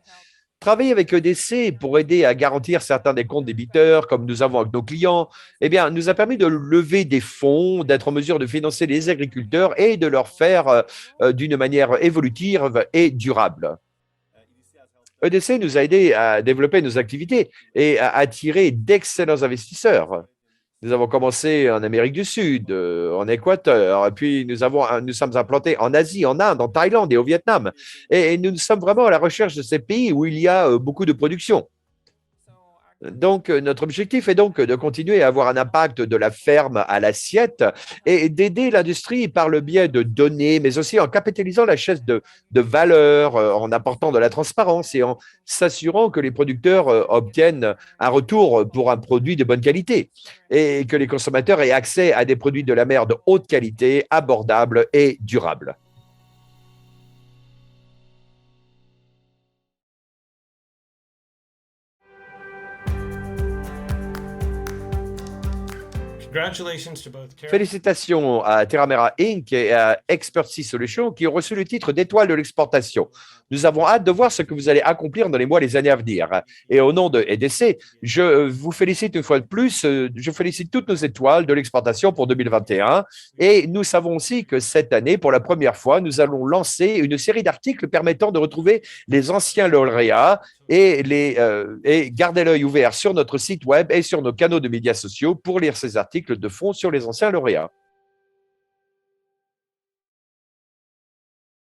Travailler avec EDC pour aider à garantir certains des comptes débiteurs, comme nous avons avec nos clients, eh bien, nous a permis de lever des fonds, d'être en mesure de financer les agriculteurs et de leur faire d'une manière évolutive et durable. EDC nous a aidés à développer nos activités et à attirer d'excellents investisseurs. Nous avons commencé en Amérique du Sud, en Équateur, et puis nous sommes implantés en Asie, en Inde, en Thaïlande et au Vietnam. Et nous sommes vraiment à la recherche de ces pays où il y a beaucoup de production. Donc, notre objectif est donc de continuer à avoir un impact de la ferme à l'assiette et d'aider l'industrie par le biais de données, mais aussi en capitalisant la chaise de valeur, en apportant de la transparence et en s'assurant que les producteurs obtiennent un retour pour un produit de bonne qualité et que les consommateurs aient accès à des produits de la mer de haute qualité, abordables et durables. Félicitations à Terramera Inc. et à Expert-C Solutions qui ont reçu le titre d'étoile de l'exportation. Nous avons hâte de voir ce que vous allez accomplir dans les mois et les années à venir. Et au nom de EDC, je vous félicite une fois de plus. Je félicite toutes nos étoiles de l'exportation pour 2021. Et nous savons aussi que cette année, pour la première fois, nous allons lancer une série d'articles permettant de retrouver les anciens lauréats et garder l'œil ouvert sur notre site web et sur nos canaux de médias sociaux pour lire ces articles de fond sur les anciens lauréats.